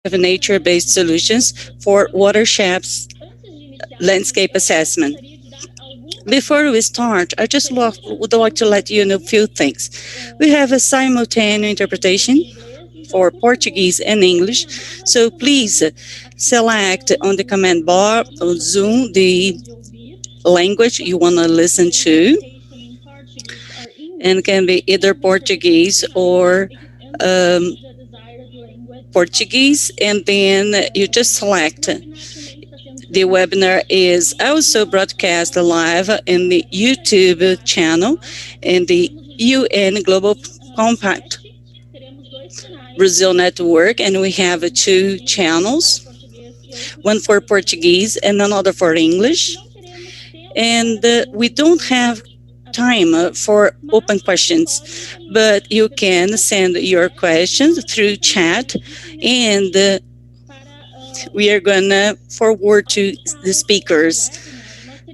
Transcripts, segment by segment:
of nature-based solutions for watersheds landscape assessment. Before we start, would like to let you know a few things. We have a simultaneous interpretation for Portuguese and English, so please select on the command bar on Zoom the language you want to listen to, and it can be either Portuguese or um, Portuguese, and then you just select. The webinar is also broadcast live in the YouTube channel and the UN Global Compact Brazil Network, and we have two channels, one for Portuguese and another for English. And we don't have time for open questions, but you can send your questions through chat, and we are going to forward to the speakers.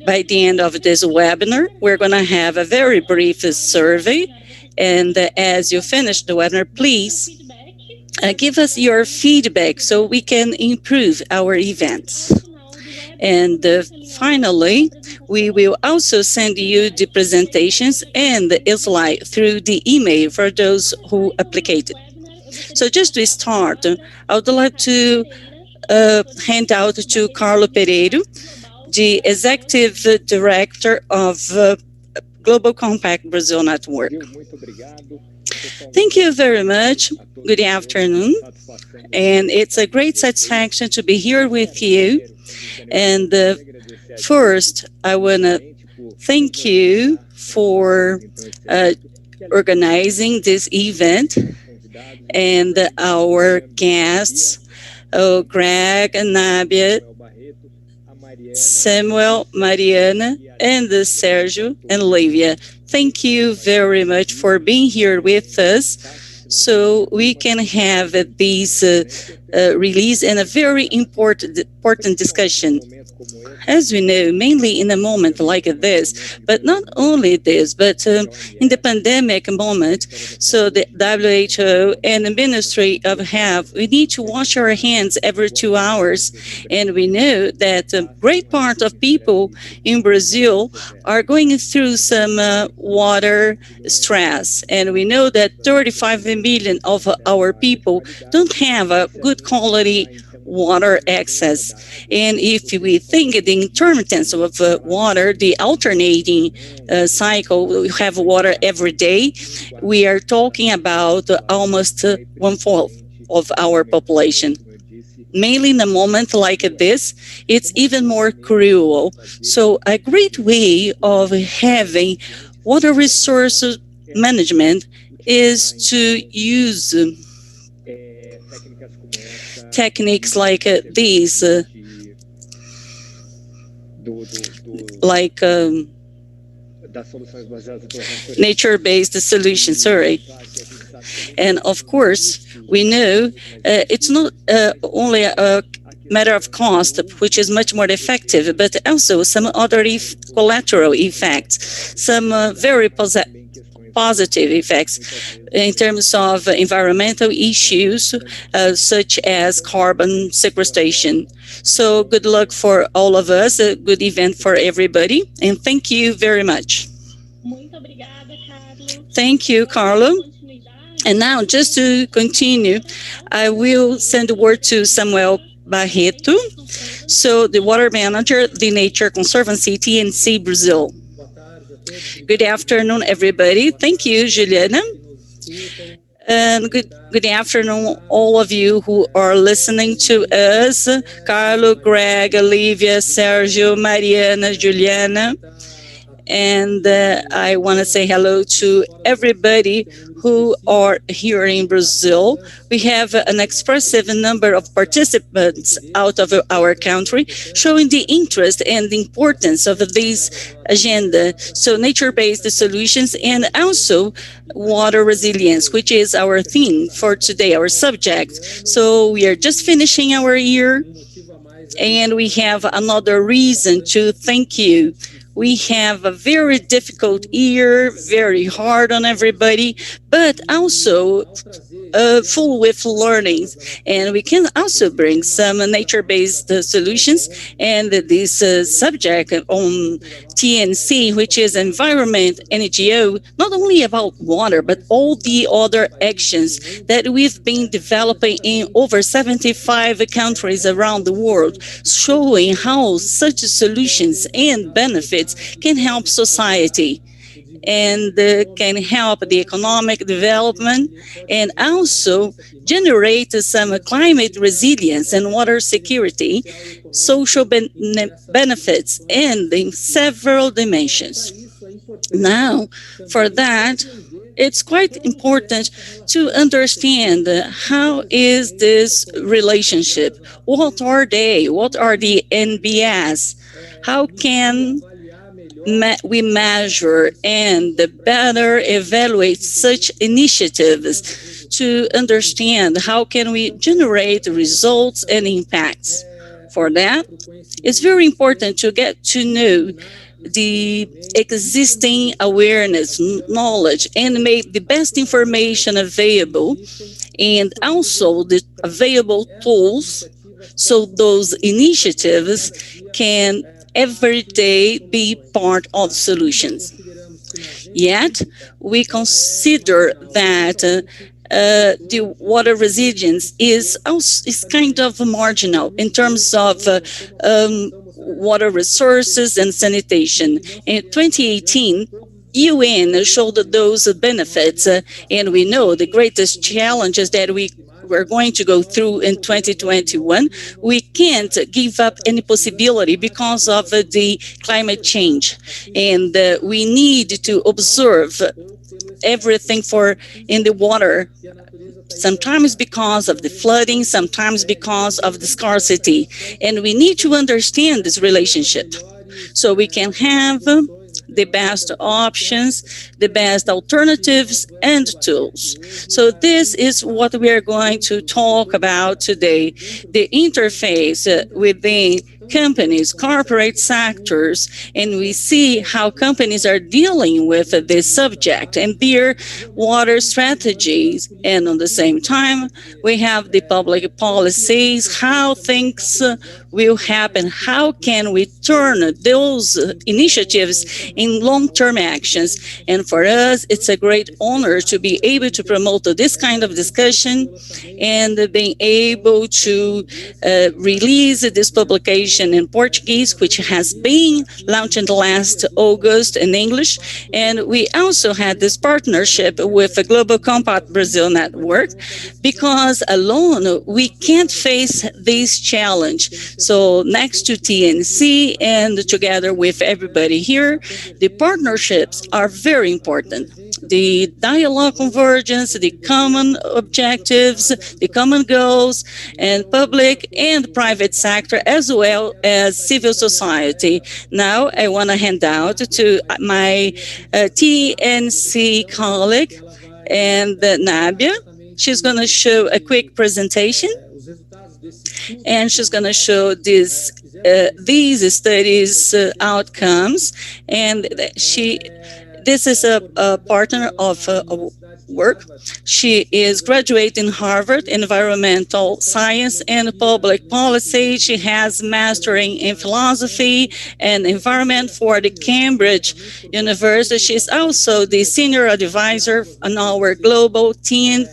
By the end of this webinar, we're going to have a very brief survey, and as you finish the webinar, please give us your feedback so we can improve our events. And finally, we will also send you the presentations and the slide through the email for those who applied. So just to start, I would like to hand out to Carlo Pereiro, the Executive Director of Global Compact Brazil Network. Thank you very much. Good afternoon. And it's a great satisfaction to be here with you. And first, I want to thank you for organizing this event and our guests, Greg, Nabia, Samuel, Mariana, and Sergio and Livia. Thank you very much for being here with us so we can have this release and a very important discussion. As we know, mainly in a moment like this, but not only this, but in the pandemic moment, so the WHO and the Ministry of Health, we need to wash our hands every 2 hours. And we know that a great part of people in Brazil are going through some water stress. And we know that 35 million of our people don't have a good quality water access. And if we think the intermittence of water, the alternating cycle, we have water every day, we are talking about almost 1/4 of our population. Mainly in a moment like this, it's even more cruel. So a great way of having water resource management is to use techniques like these, like nature-based solutions, sorry. And of course, we know it's not only a matter of cost, which is much more effective, but also some other collateral effects, some very positive effects in terms of environmental issues, such as carbon sequestration. So good luck for all of us, a good event for everybody, and thank you very much. Thank you, Carlo. And now, just to continue, I will send the word to Samuel Barreto, so the water manager, the Nature Conservancy, TNC Brazil. Good afternoon, everybody. Thank you, Juliana. And good afternoon, all of you who are listening to us. Carlo, Greg, Olivia, Sergio, Mariana, Juliana. And I want to say hello to everybody who are here in Brazil. We have an expressive number of participants out of our country, showing the interest and the importance of this agenda. So nature-based solutions and also water resilience, which is our theme for today, our subject. So we are just finishing our year, and we have another reason to thank you. We have a very difficult year, very hard on everybody, but also full with learnings, and we can also bring some nature-based solutions. And this subject on TNC, which is environment NGO, not only about water, but all the other actions that we've been developing in over 75 countries around the world, showing how such solutions and benefits can help society and can help the economic development and also generate some climate resilience and water security, social benefits, and in several dimensions. Now, for that, it's quite important to understand how is this relationship? What are they? What are the NBS? How can we measure and better evaluate such initiatives to understand how can we generate results and impacts? For that, it's very important to get to know the existing awareness, knowledge, and make the best information available, and also the available tools so those initiatives can every day be part of solutions. Yet, we consider that the water resilience is kind of marginal in terms of water resources and sanitation. In 2018, UN showed those benefits, and we know the greatest challenges that we're going to go through in 2021. We can't give up any possibility because of the climate change, and we need to observe everything for in the water, sometimes because of the flooding, sometimes because of the scarcity. And we need to understand this relationship so we can have the best options, the best alternatives and tools. So this is what we are going to talk about today, the interface within companies, corporate sectors, and we see how companies are dealing with this subject and their water strategies. And at the same time, we have the public policies, how things will happen, how can we turn those initiatives in long-term actions. And for us, it's a great honor to be able to promote this kind of discussion and being able to release this publication in Portuguese, which has been launched last August in English. And we also had this partnership with the Global Compact Brazil Network, because alone we can't face this challenge. So next to TNC and together with everybody here, the partnerships are very important. The dialogue convergence, the common objectives, the common goals, and public and private sector, as well as civil society. Now, I want to hand out to my TNC colleague, and Nabia. She's going to show a quick presentation, and she's going to show these studies outcomes. And this is a partner of work. She is graduate in Harvard Environmental Science and Public Policy. She has mastering in philosophy and environment for the Cambridge University. She is also the senior advisor on our global team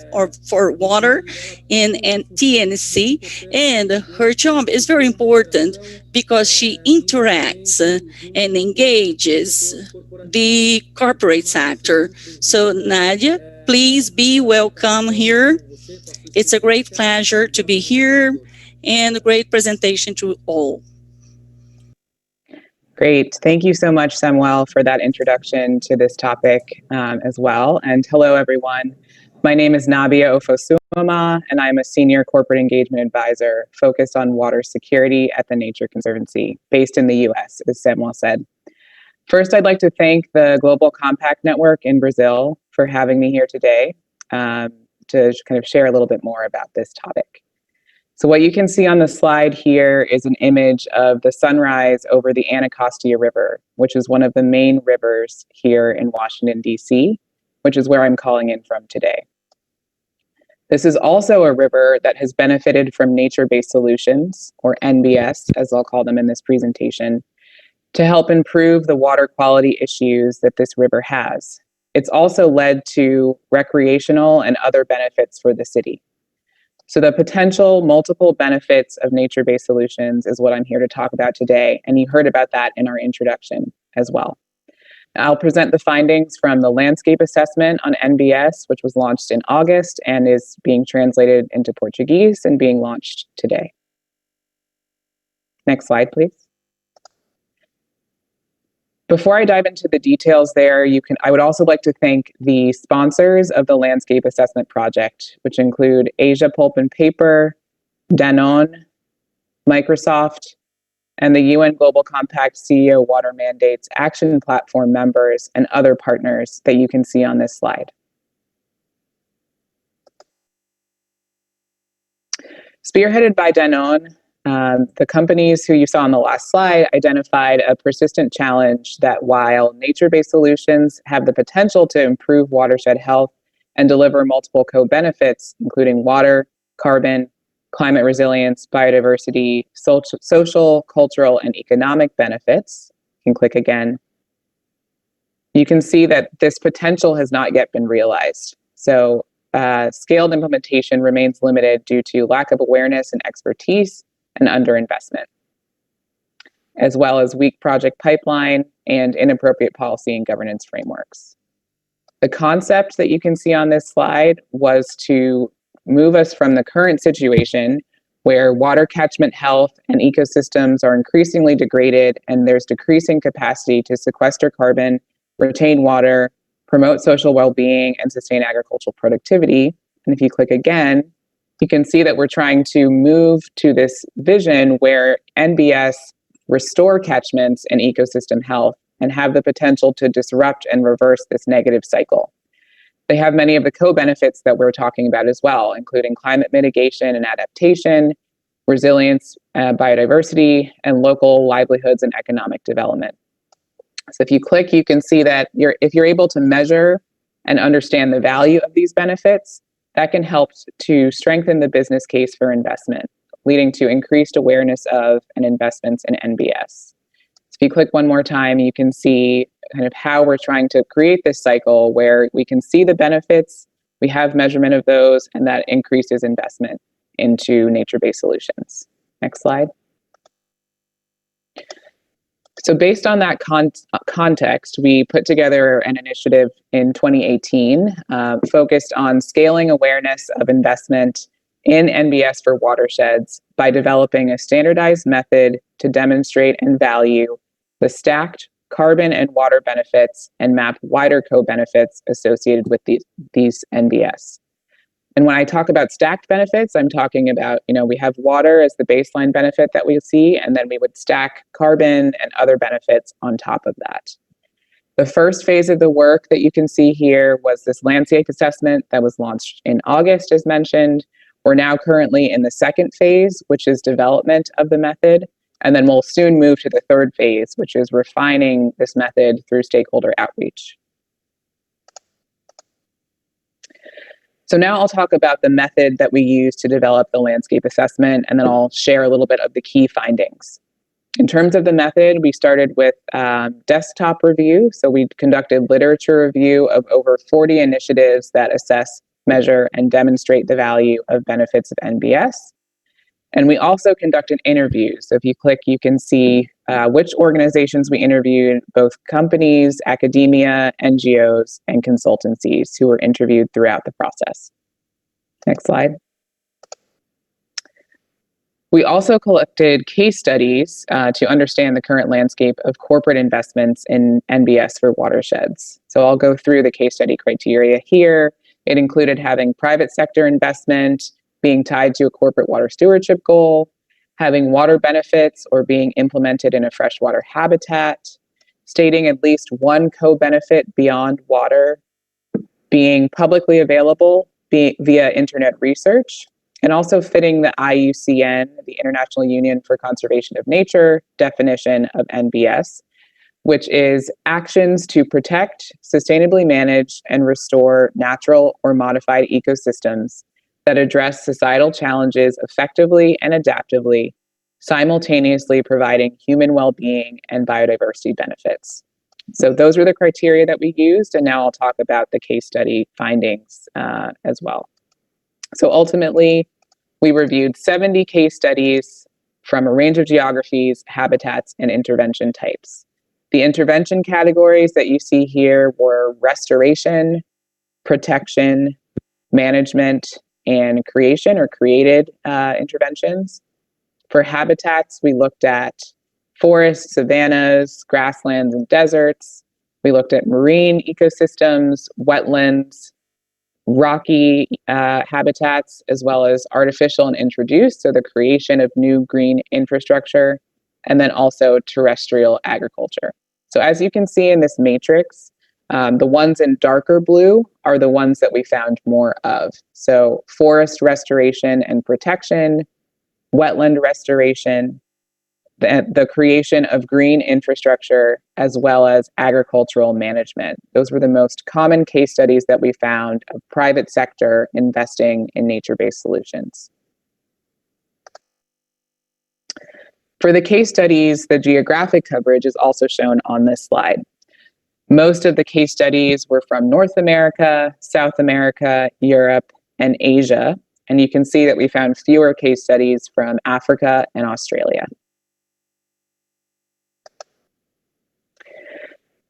for water in TNC. And her job is very important because she interacts and engages the corporate sector. So Nadia, please be welcome here. It's a great pleasure to be here and a great presentation to all. Great. Thank you so much, Samuel, for that introduction to this topic as well. And hello, everyone. My name is Nabia Ofosumama, and I'm a senior corporate engagement advisor focused on water security at the Nature Conservancy, based in the US, as Samuel said. First, I'd like to thank the Global Compact Network in Brazil for having me here today to kind of share a little bit more about this topic. So what you can see on the slide here is an image of the sunrise over the Anacostia River, which is one of the main rivers here in Washington, D.C., which is where I'm calling in from today. This is also a river that has benefited from nature-based solutions, or NBS, as I'll call them in this presentation, to help improve the water quality issues that this river has. It's also led to recreational and other benefits for the city. So the potential multiple benefits of nature-based solutions is what I'm here to talk about today, and you heard about that in our introduction as well. I'll present the findings from the Landscape Assessment on NBS, which was launched in August and is being translated into Portuguese and being launched today. Next slide, please. Before I dive into the details there, I would also like to thank the sponsors of the Landscape Assessment Project, which include Asia Pulp and Paper, Danone, Microsoft, and the UN Global Compact CEO Water Mandates Action Platform members and other partners that you can see on this slide. Spearheaded by Danone, the companies who you saw on the last slide identified a persistent challenge that while nature-based solutions have the potential to improve watershed health and deliver multiple co-benefits, including water, carbon, climate resilience, biodiversity, social, cultural, and economic benefits. You can click again. You can see that this potential has not yet been realized. So scaled implementation remains limited due to lack of awareness and expertise and underinvestment, as well as weak project pipeline and inappropriate policy and governance frameworks. The concept that you can see on this slide was to move us from the current situation where water catchment health and ecosystems are increasingly degraded and there's decreasing capacity to sequester carbon, retain water, promote social well-being, and sustain agricultural productivity. And if you click again, you can see that we're trying to move to this vision where NBS restore catchments and ecosystem health and have the potential to disrupt and reverse this negative cycle. They have many of the co-benefits that we're talking about as well, including climate mitigation and adaptation, resilience, biodiversity, and local livelihoods and economic development. So if you click, you can see that if you're able to measure and understand the value of these benefits, that can help to strengthen the business case for investment, leading to increased awareness of and investments in NBS. If you click one more time, you can see kind of how we're trying to create this cycle where we can see the benefits, we have measurement of those, and that increases investment into nature-based solutions. Next slide. So based on that context, we put together an initiative in 2018 focused on scaling awareness of investment in NBS for watersheds by developing a standardized method to demonstrate and value the stacked carbon and water benefits and map wider co-benefits associated with these NBS. And when I talk about stacked benefits, I'm talking about, we have water as the baseline benefit that we see, and then we would stack carbon and other benefits on top of that. The first phase of the work that you can see here was this landscape assessment that was launched in August, as mentioned. We're now currently in the second phase, which is development of the method. And then we'll soon move to the third phase, which is refining this method through stakeholder outreach. So now I'll talk about the method that we use to develop the landscape assessment, and then I'll share a little bit of the key findings. In terms of the method, we started with desktop review. So we conducted literature review of over 40 initiatives that assess, measure, and demonstrate the value of benefits of NBS. And we also conducted interviews. So if you click, you can see which organizations we interviewed, both companies, academia, NGOs, and consultancies who were interviewed throughout the process. Next slide. We also collected case studies to understand the current landscape of corporate investments in NBS for watersheds. So I'll go through the case study criteria here. It included having private sector investment, being tied to a corporate water stewardship goal, having water benefits or being implemented in a freshwater habitat, stating at least one co-benefit beyond water, being publicly available via internet research, and also fitting the IUCN, the International Union for Conservation of Nature, definition of NBS, which is actions to protect, sustainably manage, and restore natural or modified ecosystems that address societal challenges effectively and adaptively, simultaneously providing human well-being and biodiversity benefits. So those were the criteria that we used, and now I'll talk about the case study findings as well. So ultimately, we reviewed 70 case studies from a range of geographies, habitats, and intervention types. The intervention categories that you see here were restoration, protection, management, and creation or created interventions. For habitats, we looked at forests, savannas, grasslands, and deserts. We looked at marine ecosystems, wetlands, rocky habitats, as well as artificial and introduced, so the creation of new green infrastructure, and then also terrestrial agriculture. So as you can see in this matrix, the ones in darker blue are the ones that we found more of. So forest restoration and protection, wetland restoration, the creation of green infrastructure, as well as agricultural management. Those were the most common case studies that we found of private sector investing in nature-based solutions. For the case studies, the geographic coverage is also shown on this slide. Most of the case studies were from North America, South America, Europe, and Asia. And you can see that we found fewer case studies from Africa and Australia.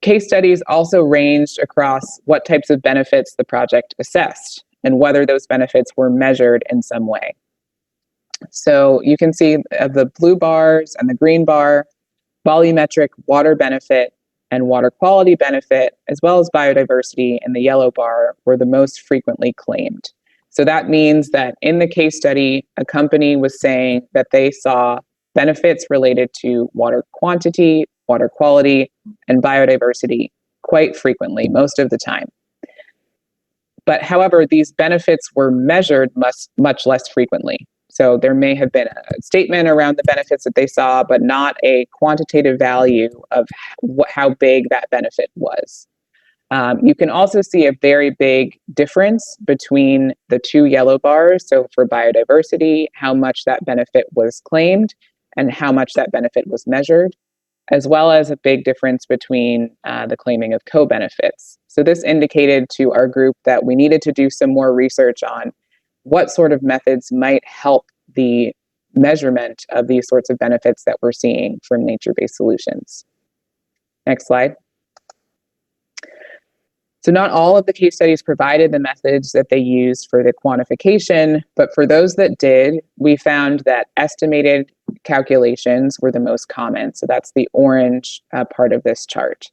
Case studies also ranged across what types of benefits the project assessed and whether those benefits were measured in some way. So you can see the blue bars and the green bar, volumetric water benefit and water quality benefit, as well as biodiversity in the yellow bar, were the most frequently claimed. So that means that in the case study, a company was saying that they saw benefits related to water quantity, water quality, and biodiversity quite frequently, most of the time. But however, these benefits were measured much less frequently. So there may have been a statement around the benefits that they saw, but not a quantitative value of how big that benefit was. You can also see a very big difference between the two yellow bars. So for biodiversity, how much that benefit was claimed and how much that benefit was measured, as well as a big difference between the claiming of co-benefits. So this indicated to our group that we needed to do some more research on what sort of methods might help the measurement of these sorts of benefits that we're seeing from nature-based solutions. Next slide. So not all of the case studies provided the methods that they used for the quantification, but for those that did, we found that estimated calculations were the most common. So that's the orange part of this chart.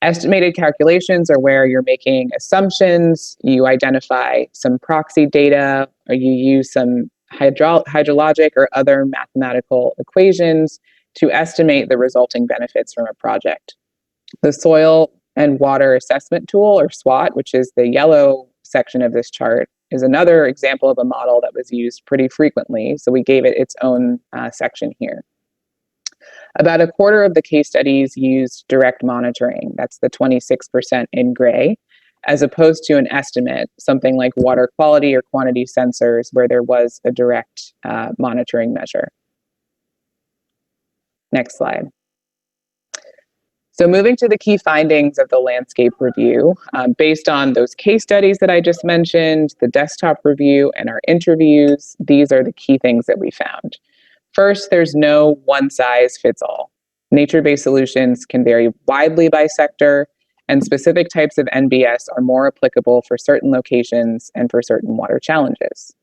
Estimated calculations are where you're making assumptions, you identify some proxy data, or you use some hydrologic or other mathematical equations to estimate the resulting benefits from a project. The soil and water assessment tool, or SWOT, which is the yellow section of this chart, is another example of a model that was used pretty frequently. So we gave it its own section here. About a quarter of the case studies used direct monitoring. That's the 26% in gray, as opposed to an estimate, something like water quality or quantity sensors, where there was a direct monitoring measure. Next slide. So moving to the key findings of the landscape review, based on those case studies that I just mentioned, the desktop review, and our interviews, these are the key things that we found. First, there's no one-size-fits-all. Nature-based solutions can vary widely by sector, and specific types of NBS are more applicable for certain locations and for certain water challenges.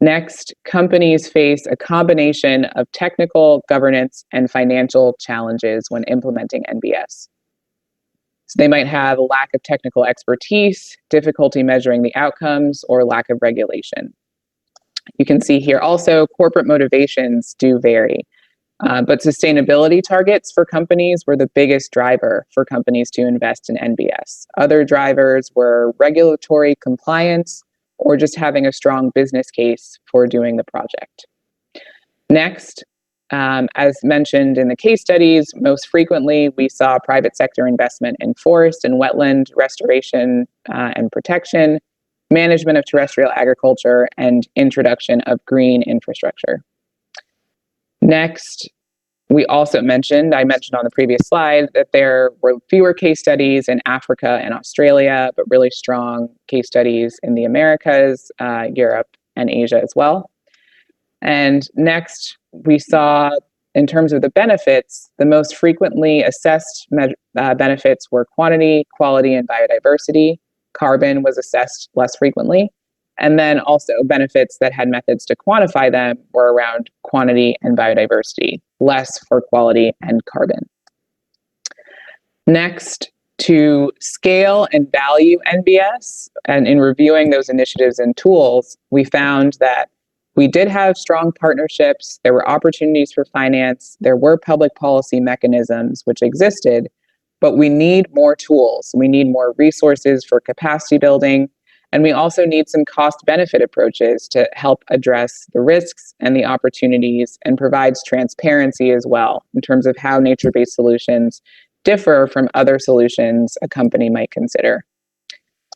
Next, companies face a combination of technical, governance, and financial challenges when implementing NBS. So they might have a lack of technical expertise, difficulty measuring the outcomes, or lack of regulation. You can see here also corporate motivations do vary, but sustainability targets for companies were the biggest driver for companies to invest in NBS. Other drivers were regulatory compliance or just having a strong business case for doing the project. Next, as mentioned in the case studies, most frequently we saw private sector investment in forest and wetland restoration and protection, management of terrestrial agriculture, and introduction of green infrastructure. Next, I mentioned on the previous slide that there were fewer case studies in Africa and Australia, but really strong case studies in the Americas, Europe, and Asia as well. And next, we saw, in terms of the benefits, the most frequently assessed benefits were quantity, quality, and biodiversity. Carbon was assessed less frequently. And then also benefits that had methods to quantify them were around quantity and biodiversity, less for quality and carbon. Next, to scale and value NBS, and in reviewing those initiatives and tools, we found that we did have strong partnerships, there were opportunities for finance, there were public policy mechanisms which existed, but we need more tools. We need more resources for capacity building, and we also need some cost-benefit approaches to help address the risks and the opportunities, and provides transparency as well in terms of how nature-based solutions differ from other solutions a company might consider.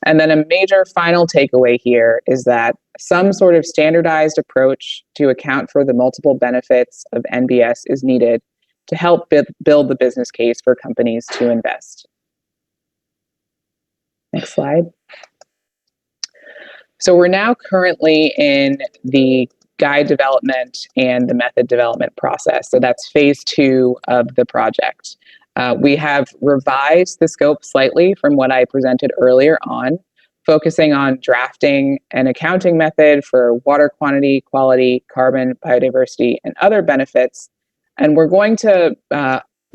And then a major final takeaway here is that some sort of standardized approach to account for the multiple benefits of NBS is needed to help build the business case for companies to invest. Next slide. So we're now currently in the guide development and the method development process. So that's phase 2 of the project. We have revised the scope slightly from what I presented earlier on, focusing on drafting an accounting method for water quantity, quality, carbon, biodiversity, and other benefits. And we're going to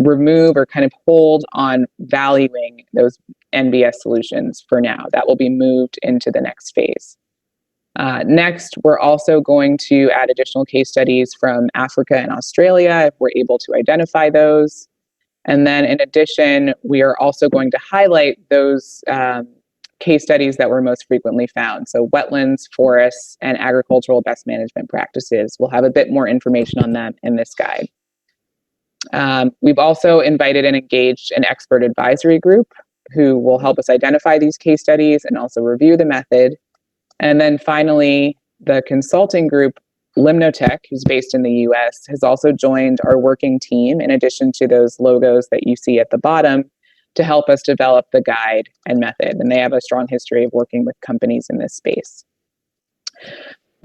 remove or kind of hold on valuing those NBS solutions for now. That will be moved into the next phase. Next, we're also going to add additional case studies from Africa and Australia if we're able to identify those. And then in addition, we are also going to highlight those case studies that were most frequently found. So wetlands, forests, and agricultural best management practices. We'll have a bit more information on them in this guide. We've also invited and engaged an expert advisory group who will help us identify these case studies and also review the method. And then finally, the consulting group Limnotech, who's based in the US, has also joined our working team in addition to those logos that you see at the bottom to help us develop the guide and method. And they have a strong history of working with companies in this space.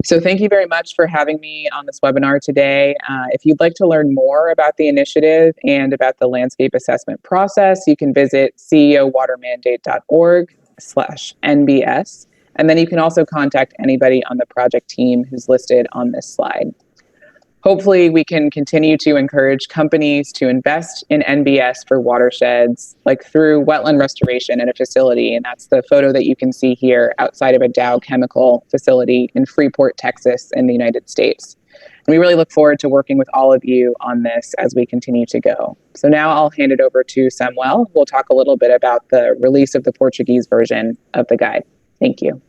So thank you very much for having me on this webinar today. If you'd like to learn more about the initiative and about the landscape assessment process, you can visit ceowatermandate.org/NBS. And then you can also contact anybody on the project team who's listed on this slide. Hopefully, we can continue to encourage companies to invest in NBS for watersheds, like through wetland restoration at a facility. And that's the photo that you can see here outside of a Dow chemical facility in Freeport, Texas, in the United States. And we really look forward to working with all of you on this as we continue to go. So now I'll hand it over to Samuel. We'll talk a little bit about the release of the Portuguese version of the guide. Thank you.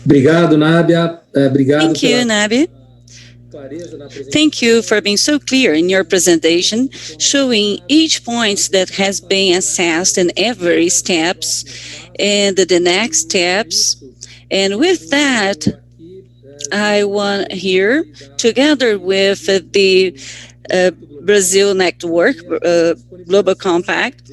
Thank you, Nabi. Thank you for being so clear in your presentation, showing each point that has been assessed in every steps and the next steps. And with that, I want here, together with the Brazil Network, Global Compact,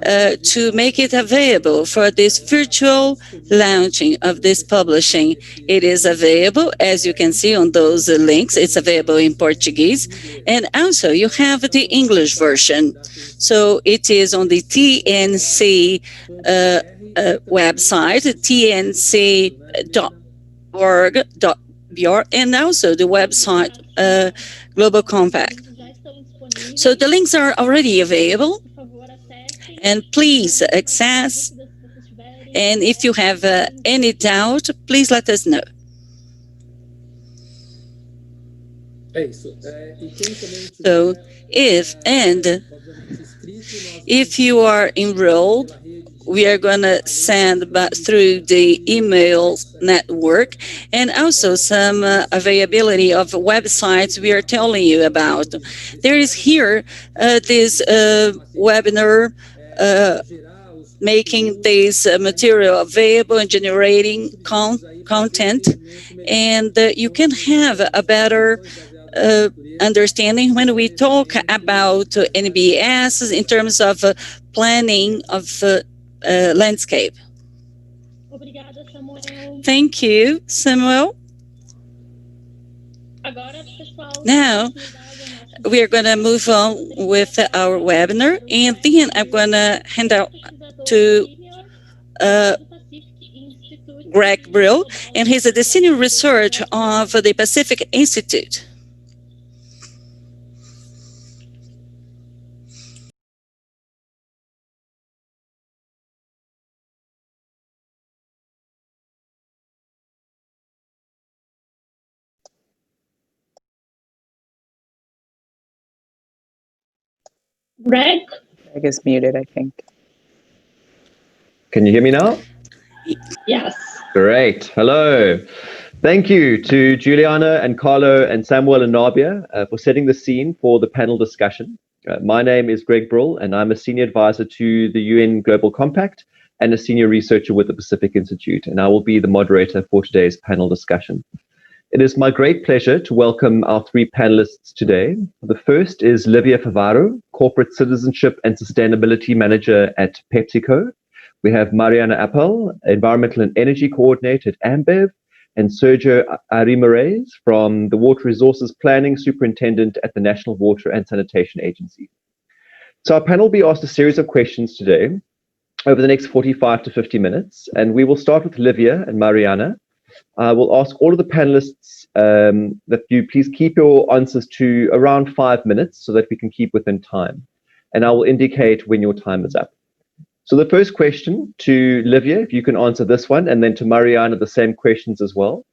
to make it available for this virtual launching of this publishing. It is available, as you can see on those links, it's available in Portuguese. And also you have the English version. So it is on the TNC website, tnc.org.br, and also the website Global Compact. So the links are already available, and please access. And if you have any doubt, please let us know. So if you are enrolled, we are going to send through the email network, and also some availability of websites we are telling you about. There is here this webinar making this material available and generating content. And you can have a better understanding when we talk about NBS in terms of planning of landscape. Thank you, Samuel. Now, we are going to move on with our webinar, and then I'm going to hand out to uh, Greg Brill, and he's the senior research of the Pacific Institute. Greg? Greg is muted, I think. Can you hear me now? Yes. Great. Hello. Thank you to Juliana and Carlo and Samuel and Nabia for setting the scene for the panel discussion. My name is Greg Brill, and I'm a senior advisor to the UN Global Compact and a senior researcher with the Pacific Institute, and I will be the moderator for today's panel discussion. It is my great pleasure to welcome our three panelists today. The first is Livia Favaro, Corporate Citizenship and Sustainability Manager at PepsiCo. We have Mariana Appel, Environmental and Energy Coordinator at Ambev, and Sergio Arimares from the Water Resources Planning Superintendent at the National Water and Sanitation Agency. So our panel will be asked a series of questions today over the next 45 to 50 minutes, and we will start with Livia and Mariana. I will ask all of the panelists that you please keep your answers to around 5 minutes so that we can keep within time, and I will indicate when your time is up. So the first question to Livia, if you can answer this one, and then to Mariana, the same questions as well.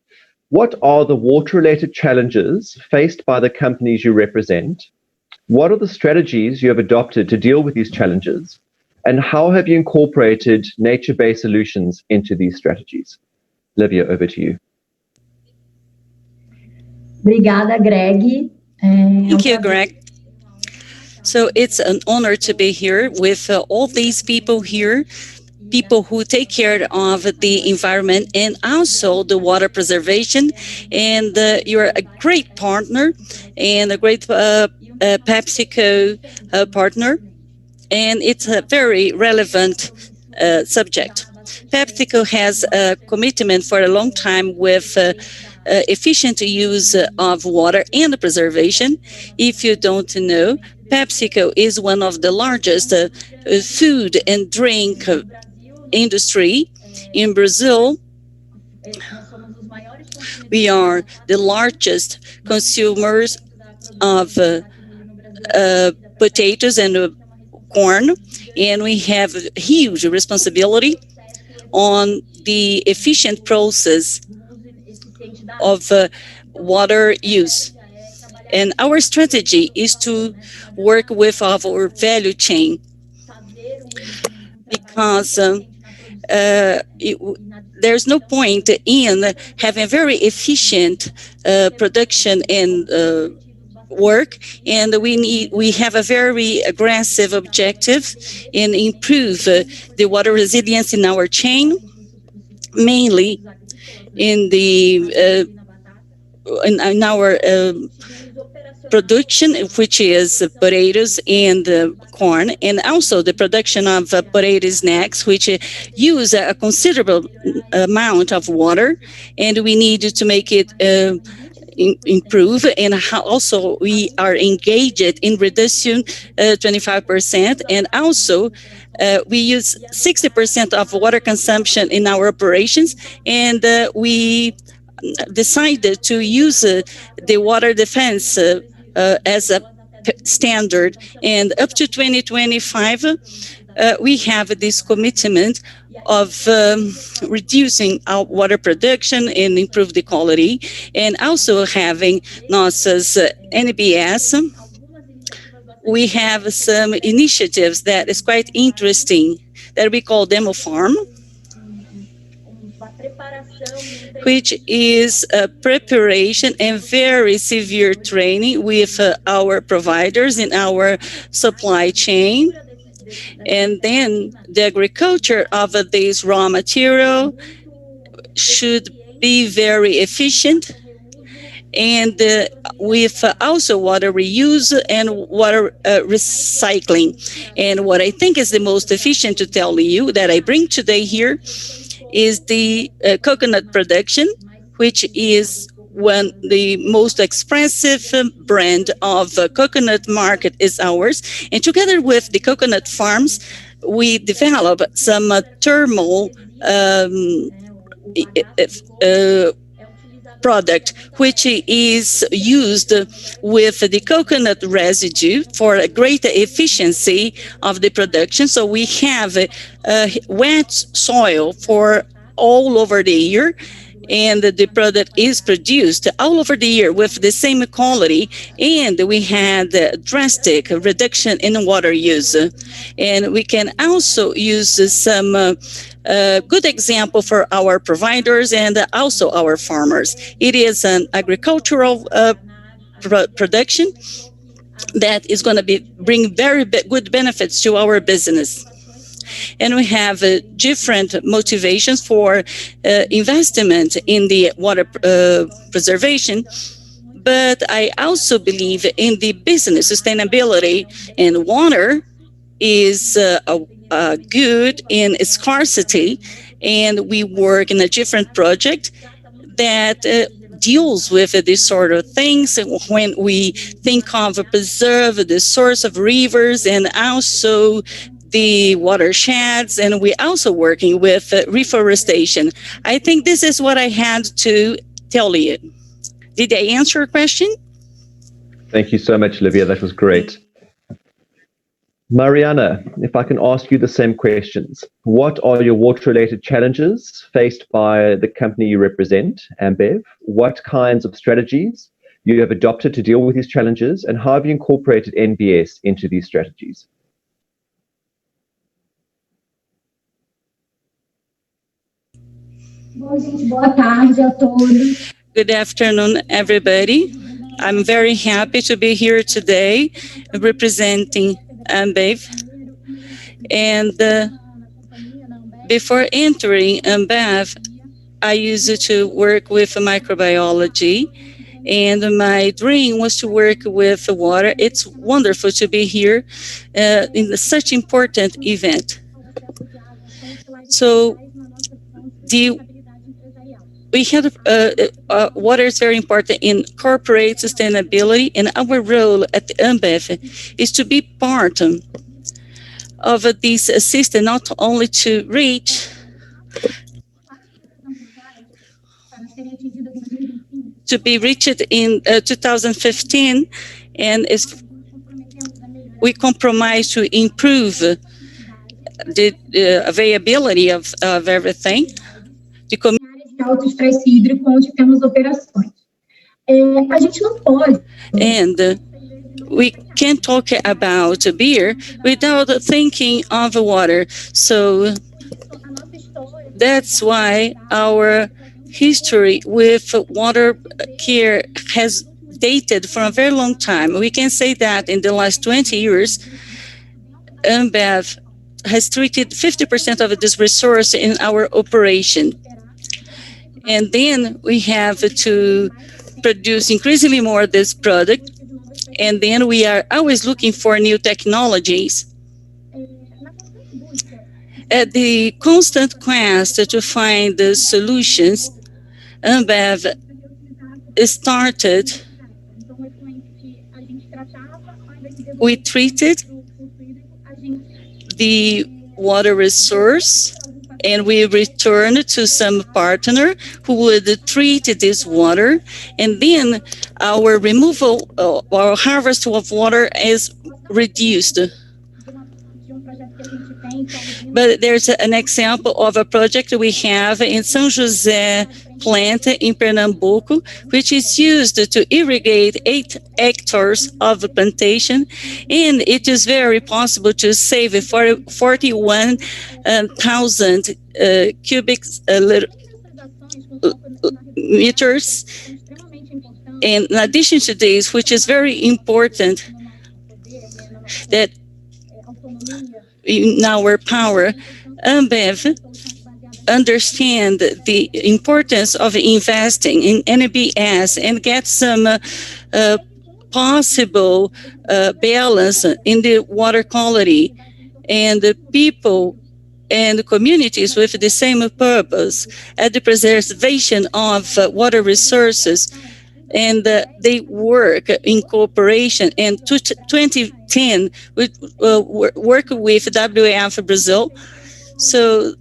What are the water-related challenges faced by the companies you represent? What are the strategies you have adopted to deal with these challenges? And how have you incorporated nature-based solutions into these strategies? Livia, over to you. Obrigada, Greg. Thank you, Greg. So it's an honor to be here with all these people here, people who take care of the environment and also the water preservation. And you're a great partner and a great PepsiCo partner. And it's a very relevant subject. PepsiCo has a commitment for a long time with efficient use of water and preservation. If you don't know, PepsiCo is one of the largest food and drink industry in Brazil. We are the largest consumers of potatoes and corn, and we have a huge responsibility on the efficient process of water use. And our strategy is to work with our value chain because there's no point in having very efficient production and work, and we have a very aggressive objective in improve the water resilience in our chain, mainly in the in our production, which is potatoes and corn, and also the production of potato snacks, which use a considerable amount of water, and we need to make it improve. And also we are engaged in reducing 25%, and also we use 60% of water consumption in our operations, and we decided to use the water defense as a standard. And up to 2025, we have this commitment of reducing our water production and improve the quality, and also having NOSA's NBS. We have some initiatives that is quite interesting that we call Demo Farm, which is a preparation and very severe training with our providers in our supply chain. And then the agriculture of this raw material should be very efficient and with also water reuse and water recycling. And what I think is the most efficient to tell you that I bring today here is the coconut production, which is one the most expressive brand of coconut market is ours. And together with the coconut farms, we develop some thermal um, uh, product, which is used with the coconut residue for a greater efficiency of the production. So we have wet soil for all over the year, and the product is produced all over the year with the same quality, and we had a drastic reduction in water use. And we can also use some good example for our providers and also our farmers. It is an agricultural production that is going to bring very good benefits to our business. And we have different motivations for investment in the water preservation. But I also believe in the business sustainability, and water is good in scarcity. And we work in a different project that deals with these sort of things when we think of preserve the source of rivers and also the watersheds, and we're also working with reforestation. I think this is what I had to tell you. Did I answer your question? Thank you so much, Olivia. That was great. Mariana, if I can ask you the same questions. What are your water-related challenges faced by the company you represent, Ambev? What kinds of strategies you have adopted to deal with these challenges, and how have you incorporated NBS into these strategies? Good afternoon, everybody. I'm very happy to be here today representing Ambev. And before entering Ambev, I used to work with microbiology, and my dream was to work with water. It's wonderful to be here in such important event. So we have water is very important in corporate sustainability, and our role at the Ambev is to be part of this system, not only to reach to be reached in 2015, and we compromise to improve the availability of everything. And we can't talk about beer without thinking of water. So that's why our history with water care has dated from a very long time. We can say that in the last 20 years, Ambev has treated 50% of this resource in our operation. And then we have to produce increasingly more this product. And then we are always looking for new technologies. At the constant quest to find the solutions, Ambev started, we treated the water resource, and we returned to some partner who would treat this water, and then our removal, our harvest of water is reduced. But there's an example of a project we have in São José plant in Pernambuco, which is used to irrigate 8 hectares of plantation, and it is very possible to save 41,000 cubic meters. And in addition to this, which is very important, that in our power, Ambev understand the importance of investing in NBS and get some possible balance in the water quality, and the people and communities with the same purpose at the preservation of water resources, and they work in cooperation. And 2010 we work with WF Brazil, so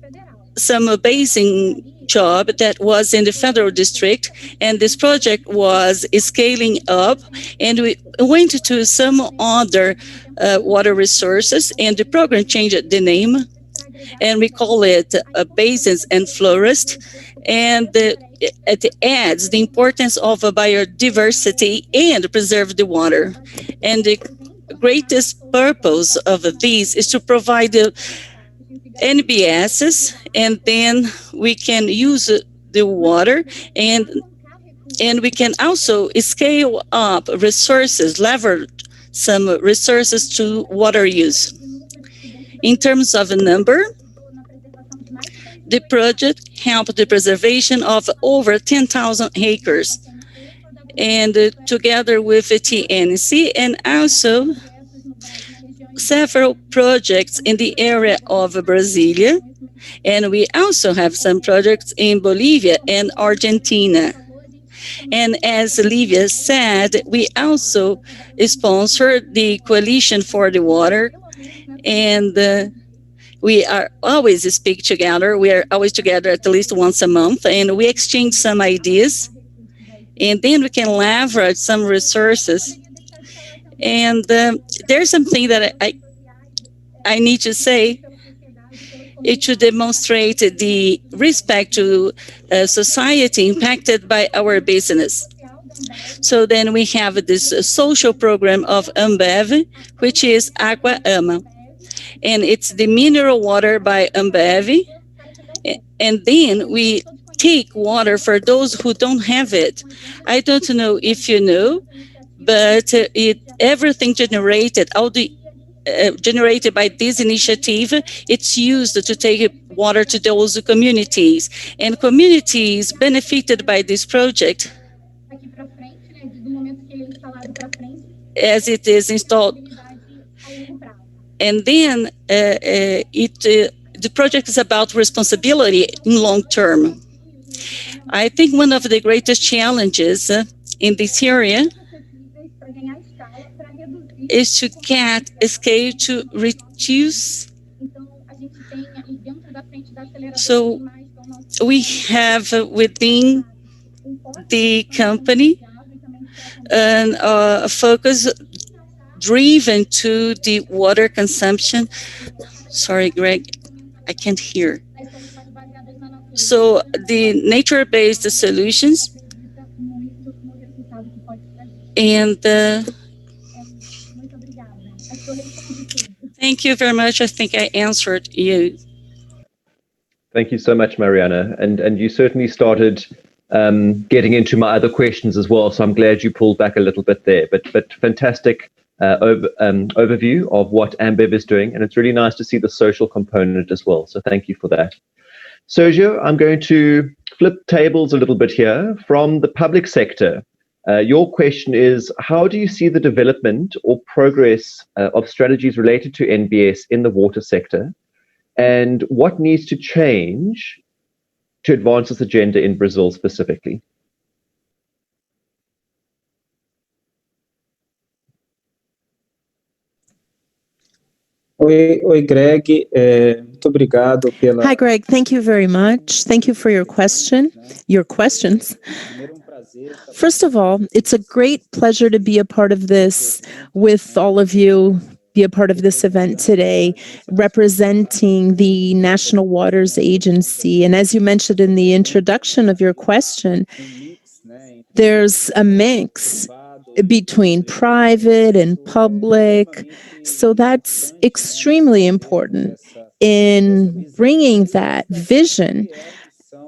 some amazing job that was in the federal district, and this project was scaling up, and we went to some other water resources, and the program changed the name, and we call it basins and florist, and it adds the importance of biodiversity and preserve the water. And the greatest purpose of this is to provide NBSs, and then we can use the water, and we can also scale up resources, leverage some resources to water use. In terms of a number, the project helped the preservation of over 10,000 acres, and together with the TNC, and also several projects in the area of Brasilia, and we also have some projects in Bolivia and Argentina. And as Livia said, we also sponsored the Coalition for the Water, and we are always speak together. We are always together at least once a month, and we exchange some ideas, and then we can leverage some resources. And there's something that I need to say. It should demonstrate the respect to society impacted by our business. So then we have this social program of Ambev, which is Aqua Ama, and it's the mineral water by Ambev. And then we take water for those who don't have it. I don't know if you know, but everything generated, all the generated by this initiative, it's used to take water to those communities, and communities benefited by this project as it is installed. And then the project is about responsibility in long term. I think one of the greatest challenges in this area is to get a scale to reduce. So we have within the company a focus driven to the water consumption. Sorry, Greg, I can't hear. So the nature-based solutions, and thank you very much. I think I answered you. Thank you so much, Mariana. And you certainly started getting into my other questions as well. So I'm glad you pulled back a little bit there. But fantastic overview of what Ambev is doing. And it's really nice to see the social component as well. So thank you for that. Sergio, I'm going to flip tables a little bit here from the public sector. Your question is, how do you see the development or progress of strategies related to NBS in the water sector? And what needs to change to advance this agenda in Brazil specifically? Oi, Greg. Muito obrigado pela... Hi, Greg. Thank you very much. Thank you for your questions. First of all, it's a great pleasure to be a part of this with all of you, be a part of this event today, representing the National Waters Agency. And as you mentioned in the introduction of your question, there's a mix between private and public. So that's extremely important in bringing that vision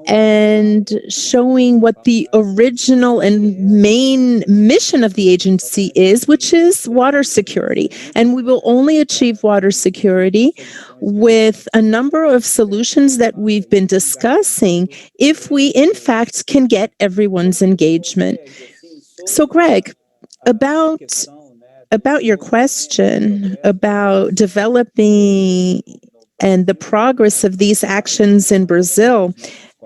and showing what the original and main mission of the agency is, which is water security. And we will only achieve water security with a number of solutions that we've been discussing if we, in fact, can get everyone's engagement. So, Greg, about your question about developing and the progress of these actions in Brazil,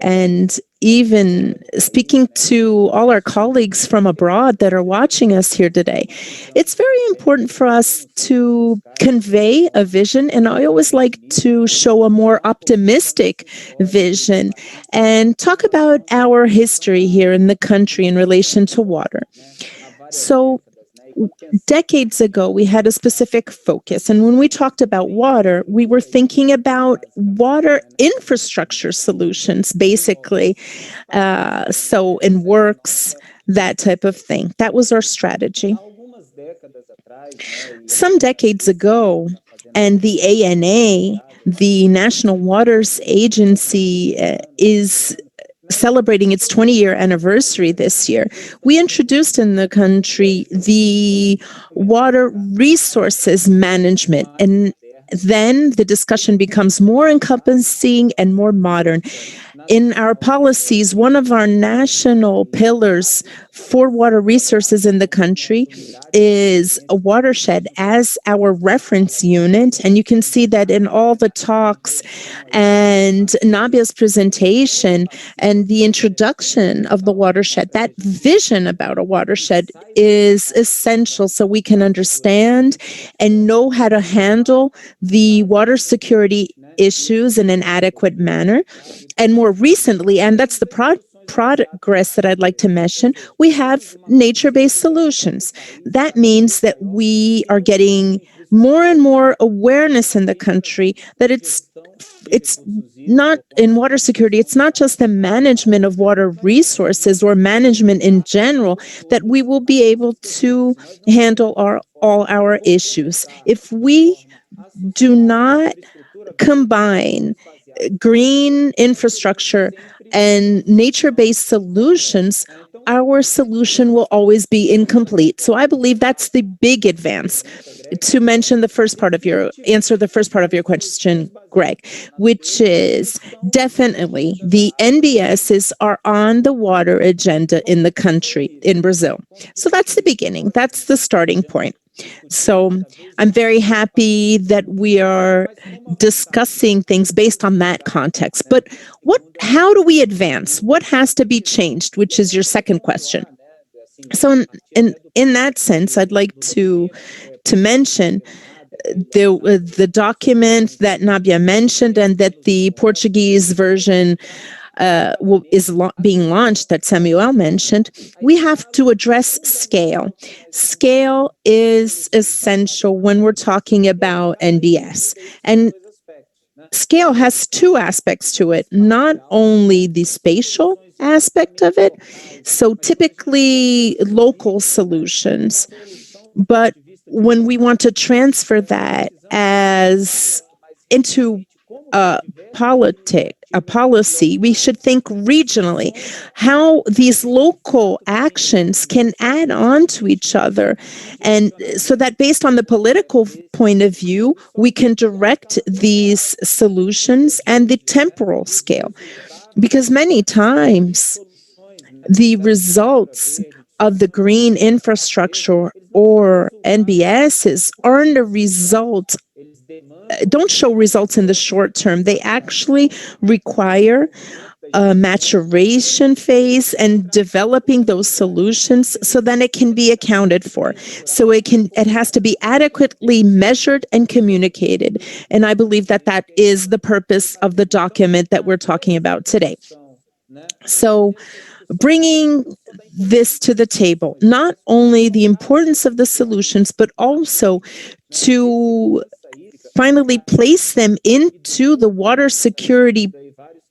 and even speaking to all our colleagues from abroad that are watching us here today, it's very important for us to convey a vision. And I always like to show a more optimistic vision and talk about our history here in the country in relation to water. So, decades ago, we had a specific focus. And when we talked about water, we were thinking about water infrastructure solutions, basically. So in works, that type of thing. That was our strategy. Some decades ago, and the ANA, the National Waters Agency, is celebrating its 20-year anniversary this year. We introduced in the country the water resources management, and then the discussion becomes more encompassing and more modern. In our policies, one of our national pillars for water resources in the country is a watershed as our reference unit. And you can see that in all the talks and Nabia's presentation and the introduction of the watershed. That vision about a watershed is essential so we can understand and know how to handle the water security issues in an adequate manner. And more recently, and that's the progress that I'd like to mention, we have nature-based solutions. That means that we are getting more and more awareness in the country that it's not in water security, it's not just the management of water resources or management in general, that we will be able to handle all our issues. If we do not combine green infrastructure and nature-based solutions, our solution will always be incomplete. So I believe that's the big advance. To mention answer the first part of your question, Greg, which is definitely the NBSs are on the water agenda in the country, in Brazil. So that's the beginning. That's the starting point. So I'm very happy that we are discussing things based on that context. But how do we advance? What has to be changed, which is your second question. So in that sense, I'd like to mention the document that Nabia mentioned and that the Portuguese version is being launched that Samuel mentioned. We have to address scale. Scale is essential when we're talking about NBS. And scale has two aspects to it, not only the spatial aspect of it, so typically local solutions, but when we want to transfer that as into a policy, we should think regionally how these local actions can add on to each other, and so that based on the political point of view, we can direct these solutions and the temporal scale. Because many times the results of the green infrastructure or NBSs aren't a result, don't show results in the short term. They actually require a maturation phase and developing those solutions so then it can be accounted for. So it has to be adequately measured and communicated. And I believe that is the purpose of the document that we're talking about today. So bringing this to the table, not only the importance of the solutions, but also to finally place them into the water security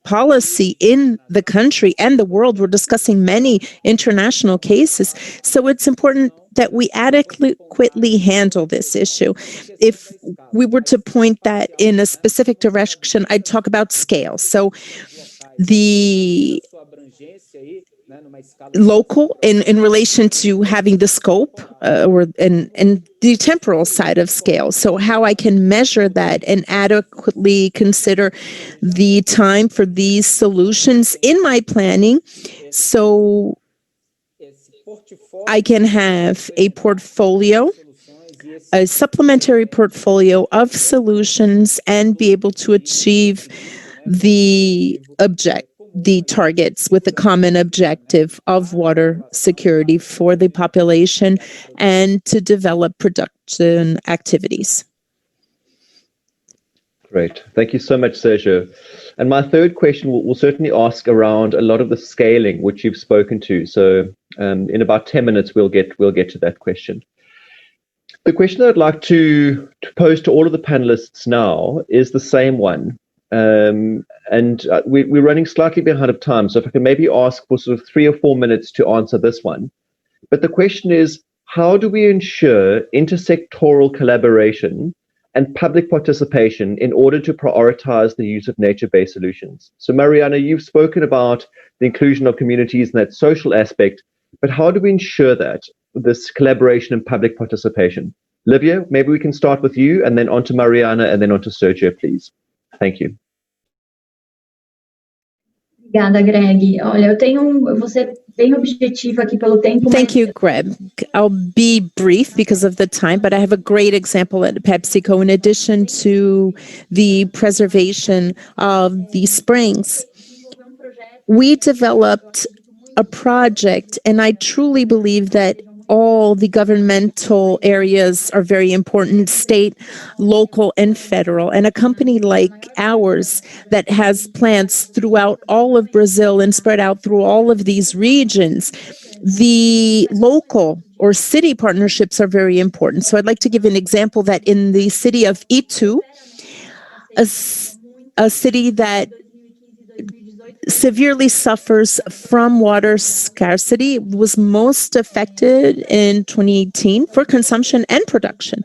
policy in the country and the world. We're discussing many international cases. So it's important that we adequately handle this issue. If we were to point that in a specific direction, I'd talk about scale. So the local in relation to having the scope and the temporal side of scale. So how I can measure that and adequately consider the time for these solutions in my planning, so I can have a portfolio, a supplementary portfolio of solutions, and be able to achieve the targets with the common objective of water security for the population and to develop production activities. Great. Thank you so much, Sergio. And my third question will certainly ask around a lot of the scaling, which you've spoken to. So in about 10 minutes, we'll get to that question. The question I'd like to pose to all of the panelists now is the same one. We're running slightly behind of time, so if I can maybe ask for sort of 3 or 4 minutes to answer this one. But the question is, how do we ensure intersectoral collaboration and public participation in order to prioritize the use of nature-based solutions? So Mariana, you've spoken about the inclusion of communities and that social aspect, but how do we ensure that this collaboration and public participation? Livia, maybe we can start with you and then on to Mariana and then on to Sergio, please. Thank you. Obrigada, Greg. Olha, eu vou ser bem objetiva aqui pelo tempo. Thank you, Greg. I'll be brief because of the time, but I have a great example at PepsiCo. In addition to the preservation of the springs, we developed a project, and I truly believe that all the governmental areas are very important, state, local, and federal. And a company like ours that has plants throughout all of Brazil and spread out through all of these regions, the local or city partnerships are very important. So I'd like to give an example that in the city of Itu, a city that severely suffers from water scarcity, was most affected in 2018 for consumption and production.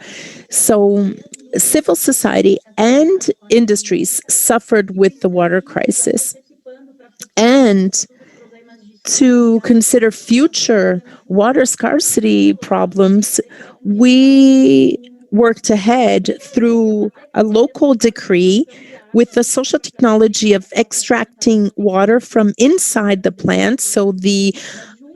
So civil society and industries suffered with the water crisis. And to consider future water scarcity problems, we worked ahead through a local decree with the social technology of extracting water from inside the plant. So the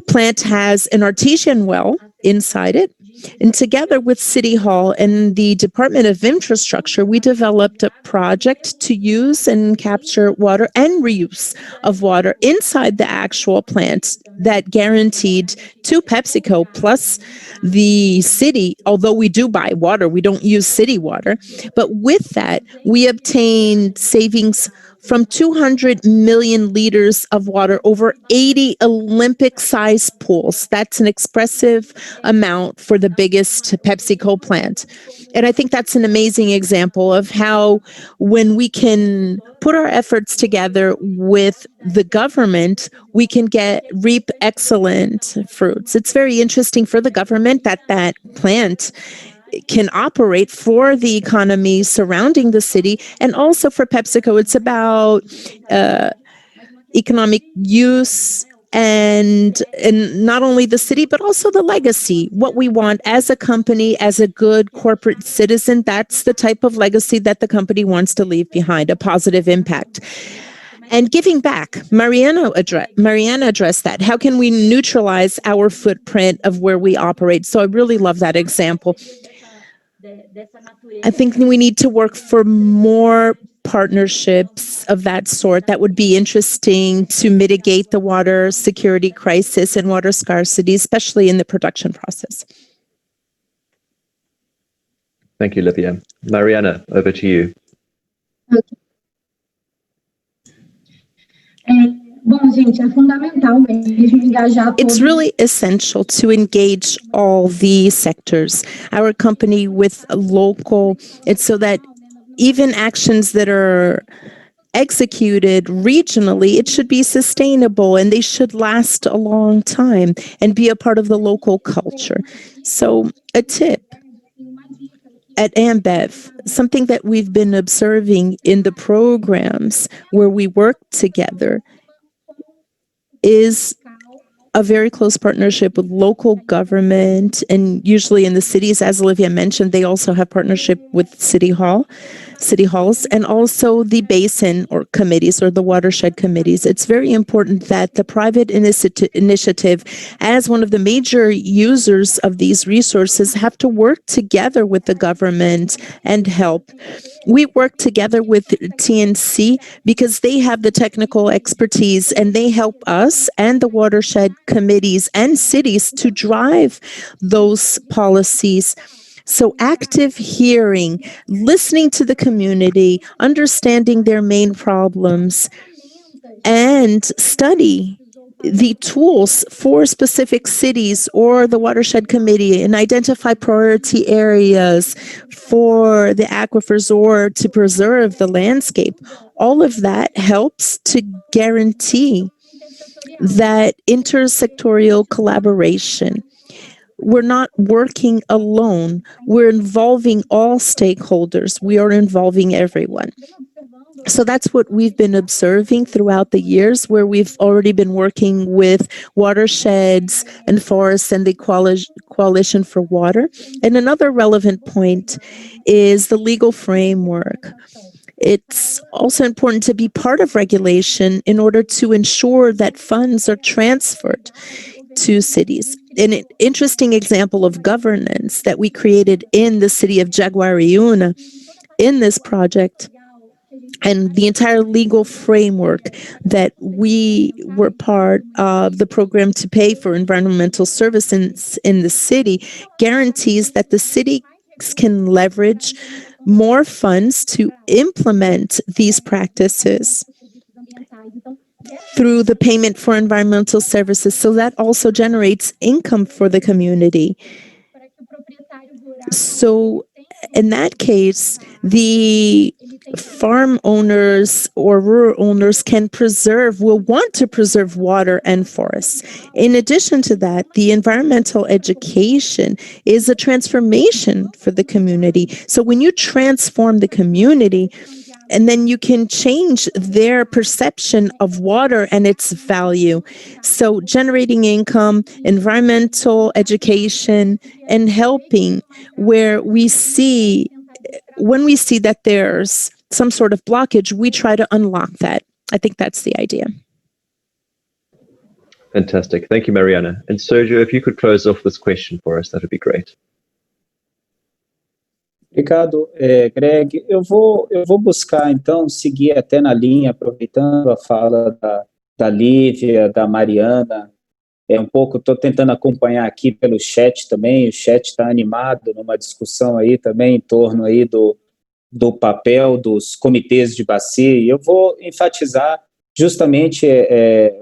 plant has an artesian well inside it. And together with City Hall and the Department of Infrastructure, we developed a project to use and capture water and reuse of water inside the actual plant that guaranteed to PepsiCo plus the city, although we do buy water, we don't use city water, but with that, we obtained savings from 200 million liters of water over 80 Olympic-sized pools. That's an expressive amount for the biggest PepsiCo plant. And I think that's an amazing example of how when we can put our efforts together with the government, we can reap excellent fruits. It's very interesting for the government that plant can operate for the economy surrounding the city, and also for PepsiCo, it's about economic use and not only the city, but also the legacy. What we want as a company, as a good corporate citizen, that's the type of legacy that the company wants to leave behind, a positive impact. And giving back, Mariana addressed that. How can we neutralize our footprint of where we operate? So I really love that example. I think we need to work for more partnerships of that sort. That would be interesting to mitigate the water security crisis and water scarcity, especially in the production process. Thank you, Livia. Mariana, over to you. Okay. Bom, gente, é fundamental mesmo engajar todos. It's really essential to engage all the sectors. Our company with local, it's so that even actions that are executed regionally, it should be sustainable and they should last a long time and be a part of the local culture. So a tip at Ambev, something that we've been observing in the programs where we work together is a very close partnership with local government, and usually in the cities, as Olivia mentioned, they also have partnership with city halls, and also the basin or committees or the watershed committees. It's very important that the private initiative, as one of the major users of these resources, have to work together with the government and help. We work together with TNC because they have the technical expertise and they help us and the watershed committees and cities to drive those policies. So active hearing, listening to the community, understanding their main problems, and study the tools for specific cities or the watershed committee and identify priority areas for the aquifers or to preserve the landscape. All of that helps to guarantee that intersectorial collaboration. We're not working alone. We're involving all stakeholders. We are involving everyone. So that's what we've been observing throughout the years, where we've already been working with watersheds and forests and the Coalition for Water. And another relevant point is the legal framework. It's also important to be part of regulation in order to ensure that funds are transferred to cities. An interesting example of governance that we created in the city of Jaguariúna in this project, and the entire legal framework that we were part of the program to pay for environmental services in the city, guarantees that the city can leverage more funds to implement these practices through the payment for environmental services. So that also generates income for the community. So in that case, the farm owners or rural owners will want to preserve water and forests. In addition to that, the environmental education is a transformation for the community. So when you transform the community, and then you can change their perception of water and its value. So generating income, environmental education, and helping when we see that there's some sort of blockage, we try to unlock that. I think that's the idea. Fantastic. Thank you, Mariana. And Sergio, if you could close off this question for us, that would be great. Obrigado, Greg. Eu vou buscar, então, seguir até na linha, aproveitando a fala da Lívia, da Mariana. Estou tentando acompanhar aqui pelo chat também. O chat está animado numa discussão aí também em torno aí do papel dos comitês de bacia. E eu vou enfatizar justamente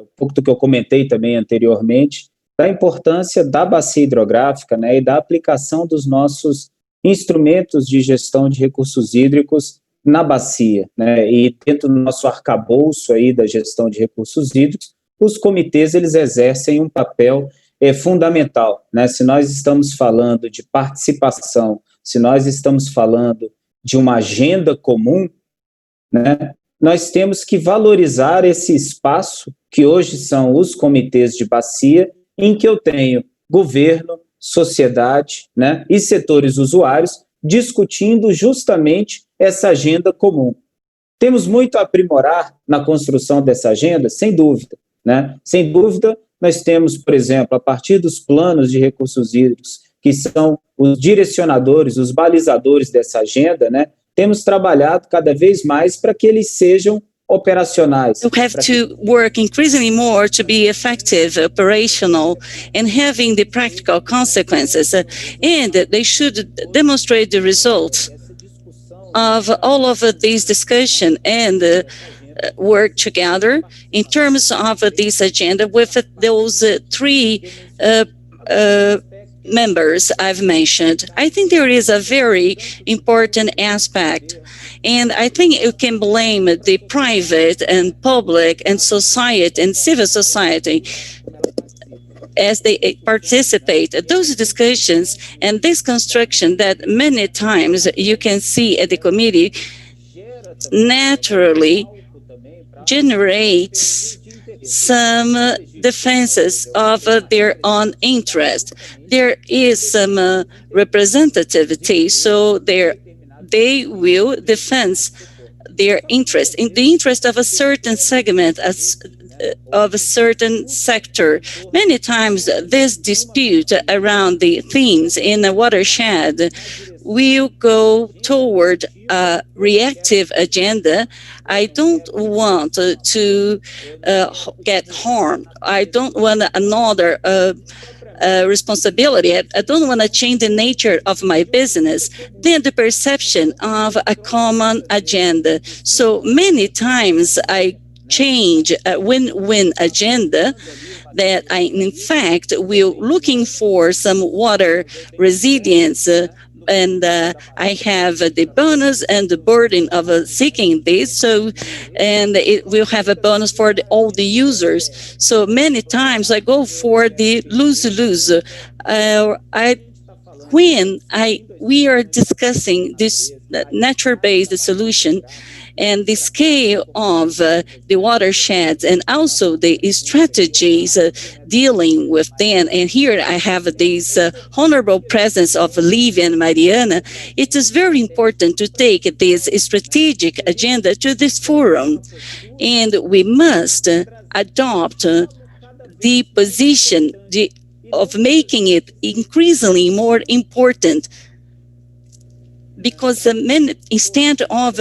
um pouco do que eu comentei também anteriormente, da importância da bacia hidrográfica, né, e da aplicação dos nossos instrumentos de gestão de recursos hídricos na bacia, né? E dentro do nosso arcabouço aí da gestão de recursos hídricos, os comitês eles exercem um papel fundamental, né? Se nós estamos falando de participação, se nós estamos falando de uma agenda comum, né? Nós temos que valorizar esse espaço que hoje são os comitês de bacia, em que eu tenho governo, sociedade, né, e setores usuários discutindo justamente essa agenda comum. Temos muito a aprimorar na construção dessa agenda, sem dúvida, né? Sem dúvida, nós temos, por exemplo, a partir dos planos de recursos hídricos, que são os direcionadores, os balizadores dessa agenda, né? Temos trabalhado cada vez mais para que eles sejam operacionais. You have to work increasingly more to be effective, operational, and having the practical consequences. And they should demonstrate the results of all of these discussion and work together in terms of this agenda with those three members I've mentioned. I think there is a very important aspect, and I think you can blame the private and public and society and civil society as they participate. Those discussions and this construction that many times you can see at the committee naturally generates some defenses of their own interest. There is some representativity, so they will defend their interest in the interest of a certain segment of a certain sector. Many times this dispute around the themes in a watershed will go toward a reactive agenda. I don't want to get harmed. I don't want another responsibility. I don't want to change the nature of my business. Then the perception of a common agenda. So many times I change a win-win agenda that I, in fact, will looking for some water resilience and I have the bonus and the burden of seeking this. So, and it will have a bonus for all the users. So many times I go for the lose-lose. We are discussing this nature-based solution and the scale of the watersheds and also the strategies dealing with them. And here I have this honorable presence of Livia and Mariana. It is very important to take this strategic agenda to this forum. And we must adopt the position of making it increasingly more important, because instead of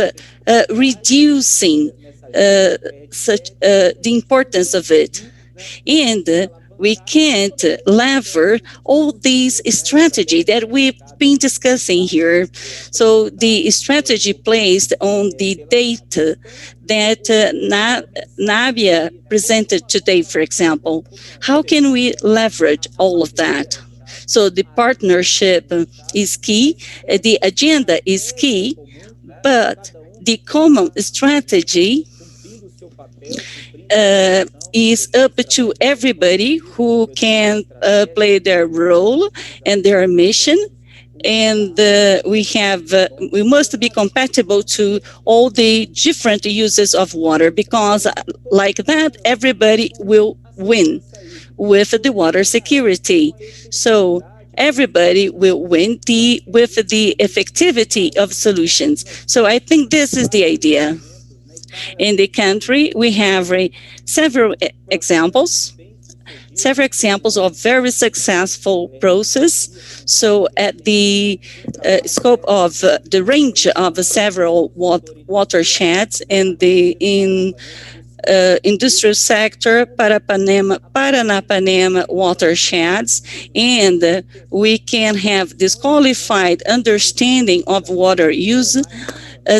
reducing the importance of it, and we can't lever all these strategies that we've been discussing here. So the strategy placed on the data that Nabia presented today, for example, how can we leverage all of that? So the partnership is key, the agenda is key, but the common strategy is up to everybody who can play their role and their mission. And we must be compatible to all the different uses of water, because like that, everybody will win with the water security. So everybody will win with the effectivity of solutions. So I think this is the idea. In the country, we have several examples of very successful process. So at the scope of the range of several watersheds in industrial sector, Paranapanema watersheds, and we can have this qualified understanding of water use,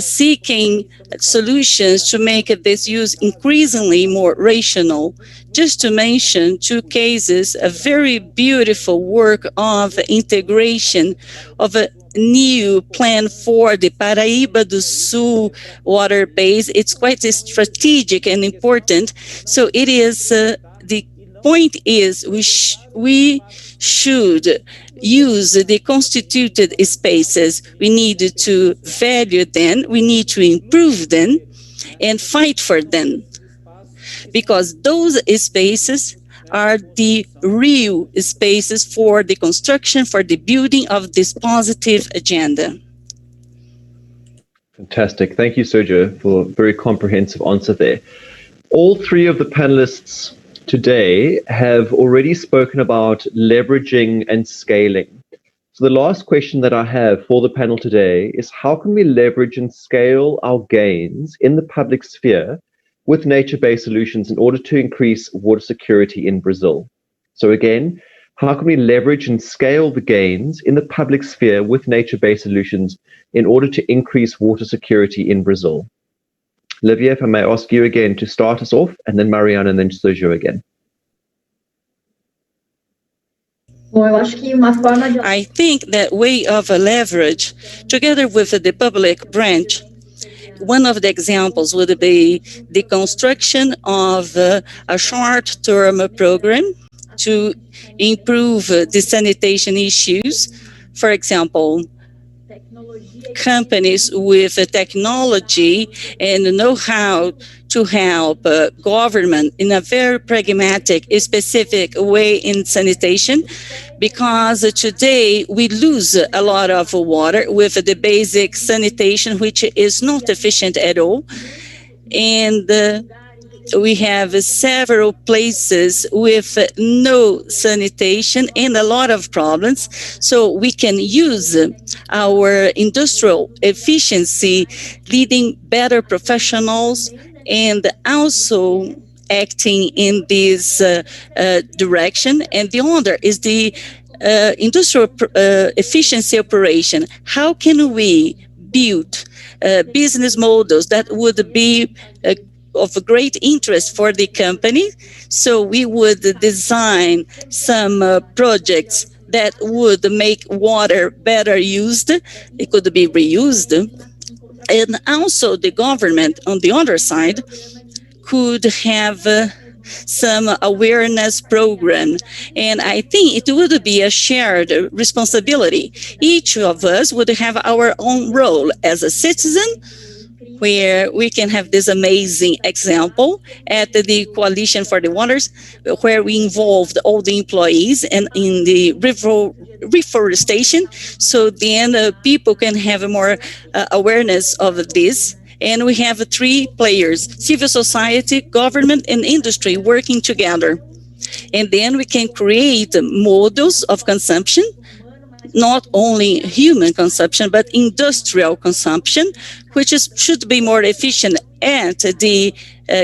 seeking solutions to make this use increasingly more rational. Just to mention two cases, a very beautiful work of integration of a new plan for the Paraíba do Sul water base. It's quite strategic and important. So it is, the point is we should use the constituted spaces. We need to value them, we need to improve them and fight for them, because those spaces are the real spaces for the construction, for the building of this positive agenda. Fantastic. Thank you, Sergio, for a very comprehensive answer there. All three of the panelists today have already spoken about leveraging and scaling. So the last question that I have for the panel today is, how can we leverage and scale our gains in the public sphere with nature-based solutions in order to increase water security in Brazil? So again, how can we leverage and scale the gains in the public sphere with nature-based solutions in order to increase water security in Brazil? Livia, if I may ask you again to start us off, and then Mariana, and then Sergio again. I think that way of leverage, together with the public branch, one of the examples would be the construction of a short-term program to improve the sanitation issues. For example, companies with technology and know-how to help government in a very pragmatic, specific way in sanitation, because today we lose a lot of water with the basic sanitation, which is not efficient at all. And we have several places with no sanitation and a lot of problems. So we can use our industrial efficiency, leading better professionals, and also acting in this direction. And the other is the industrial efficiency operation. How can we build business models that would be of great interest for the company? So we would design some projects that would make water better used. It could be reused. And also the government, on the other side, could have some awareness program. And I think it would be a shared responsibility. Each of us would have our own role as a citizen, where we can have this amazing example at the Coalition for the Waters, where we involved all the employees and in the reforestation. So then people can have more awareness of this. And we have three players: civil society, government, and industry working together. And then we can create models of consumption, not only human consumption, but industrial consumption, which should be more efficient at the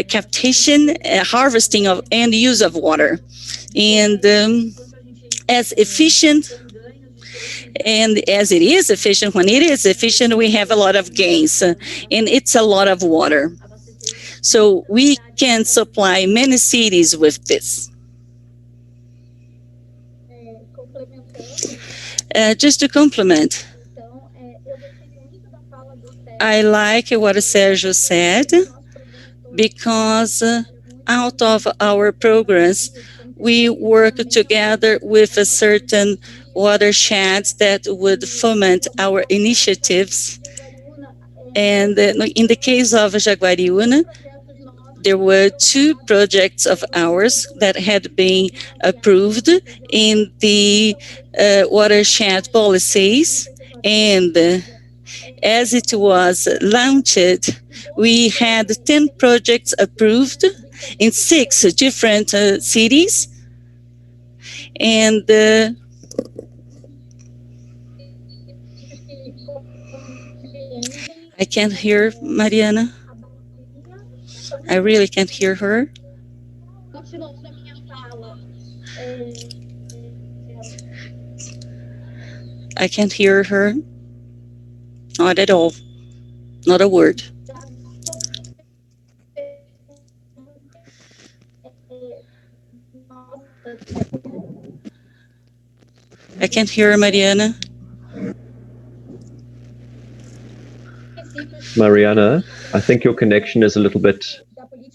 captation, harvesting of, and use of water. And as efficient, and as it is efficient, when it is efficient, we have a lot of gains, and it's a lot of water. So we can supply many cities with this. Just to complement, I like what Sergio said, because out of our programs, we work together with a certain watersheds that would foment our initiatives. And in the case of Jaguariúna, there were two projects of ours that had been approved in the watershed policies. And as it was launched, we had 10 projects approved in 6 different cities. And I can't hear Mariana. I really can't hear her. I can't hear her. Not at all. Not a word. I can't hear Mariana. Mariana, I think your connection is a little bit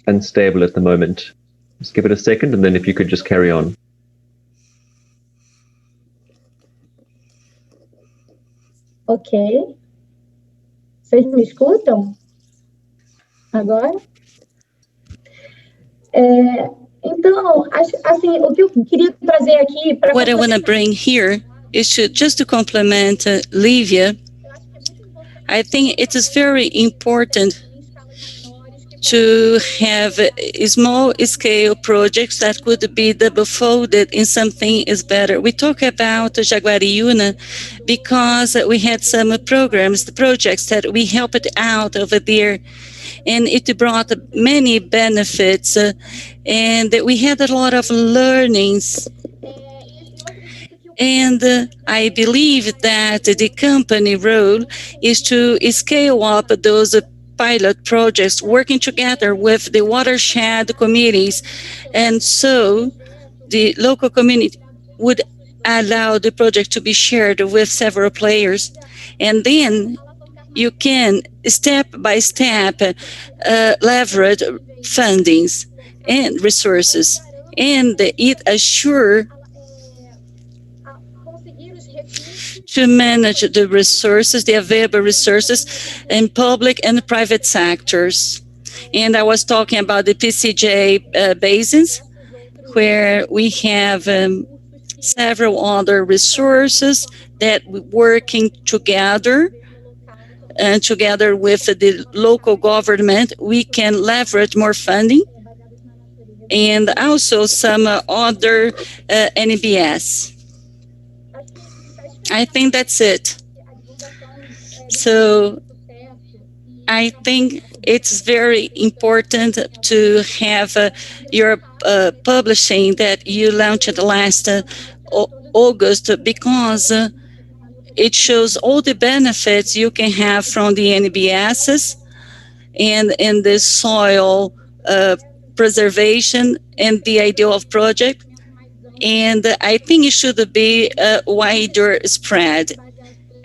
unstable at the moment. Just give it a second, and then if you could just carry on. Ok. Vocês me escutam? Agora? Então, assim, o que eu queria trazer aqui para... What I want to bring here is just to complement Lívia. I think it is very important to have small-scale projects that could be double-folded in something is better. We talk about Jaguariúna because we had some projects that we helped out over there, and it brought many benefits, and we had a lot of learnings. And I believe that the company role is to scale up those pilot projects, working together with the watershed committees. And so the local community would allow the project to be shared with several players. And then you can step by step leverage fundings and resources. and it assures to manage the resources, the available resources in public and private sectors. And I was talking about the PCJ basins, where we have several other resources that working together, and together with the local government, we can leverage more funding, and also some other NBS. I think that's it. So I think it's very important to have your publishing that you launched last August, because it shows all the benefits you can have from the NBSs and in the soil preservation and the idea of project. And I think it should be a wider spread.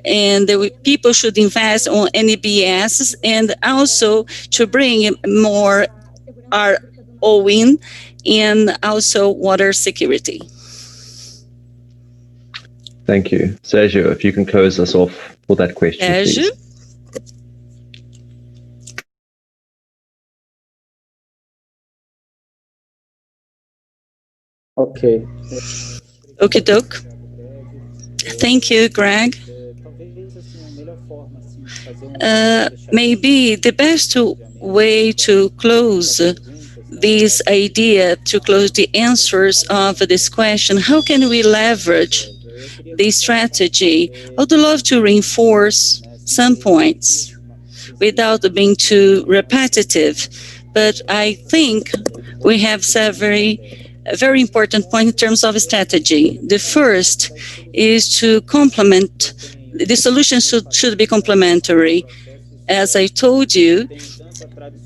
And people should invest on NBS, and also to bring more ROIN and also water security. Thank you. Sergio, if you can close us off for that question, Sergio? please. Ok. Okay, doke. Thank you, Greg. Maybe the best way to close this idea, to close the answers of this question, how can we leverage the strategy? I would love to reinforce some points without being too repetitive, but I think we have a very important point in terms of strategy. The first is to complement, the solution should be complementary. As I told you,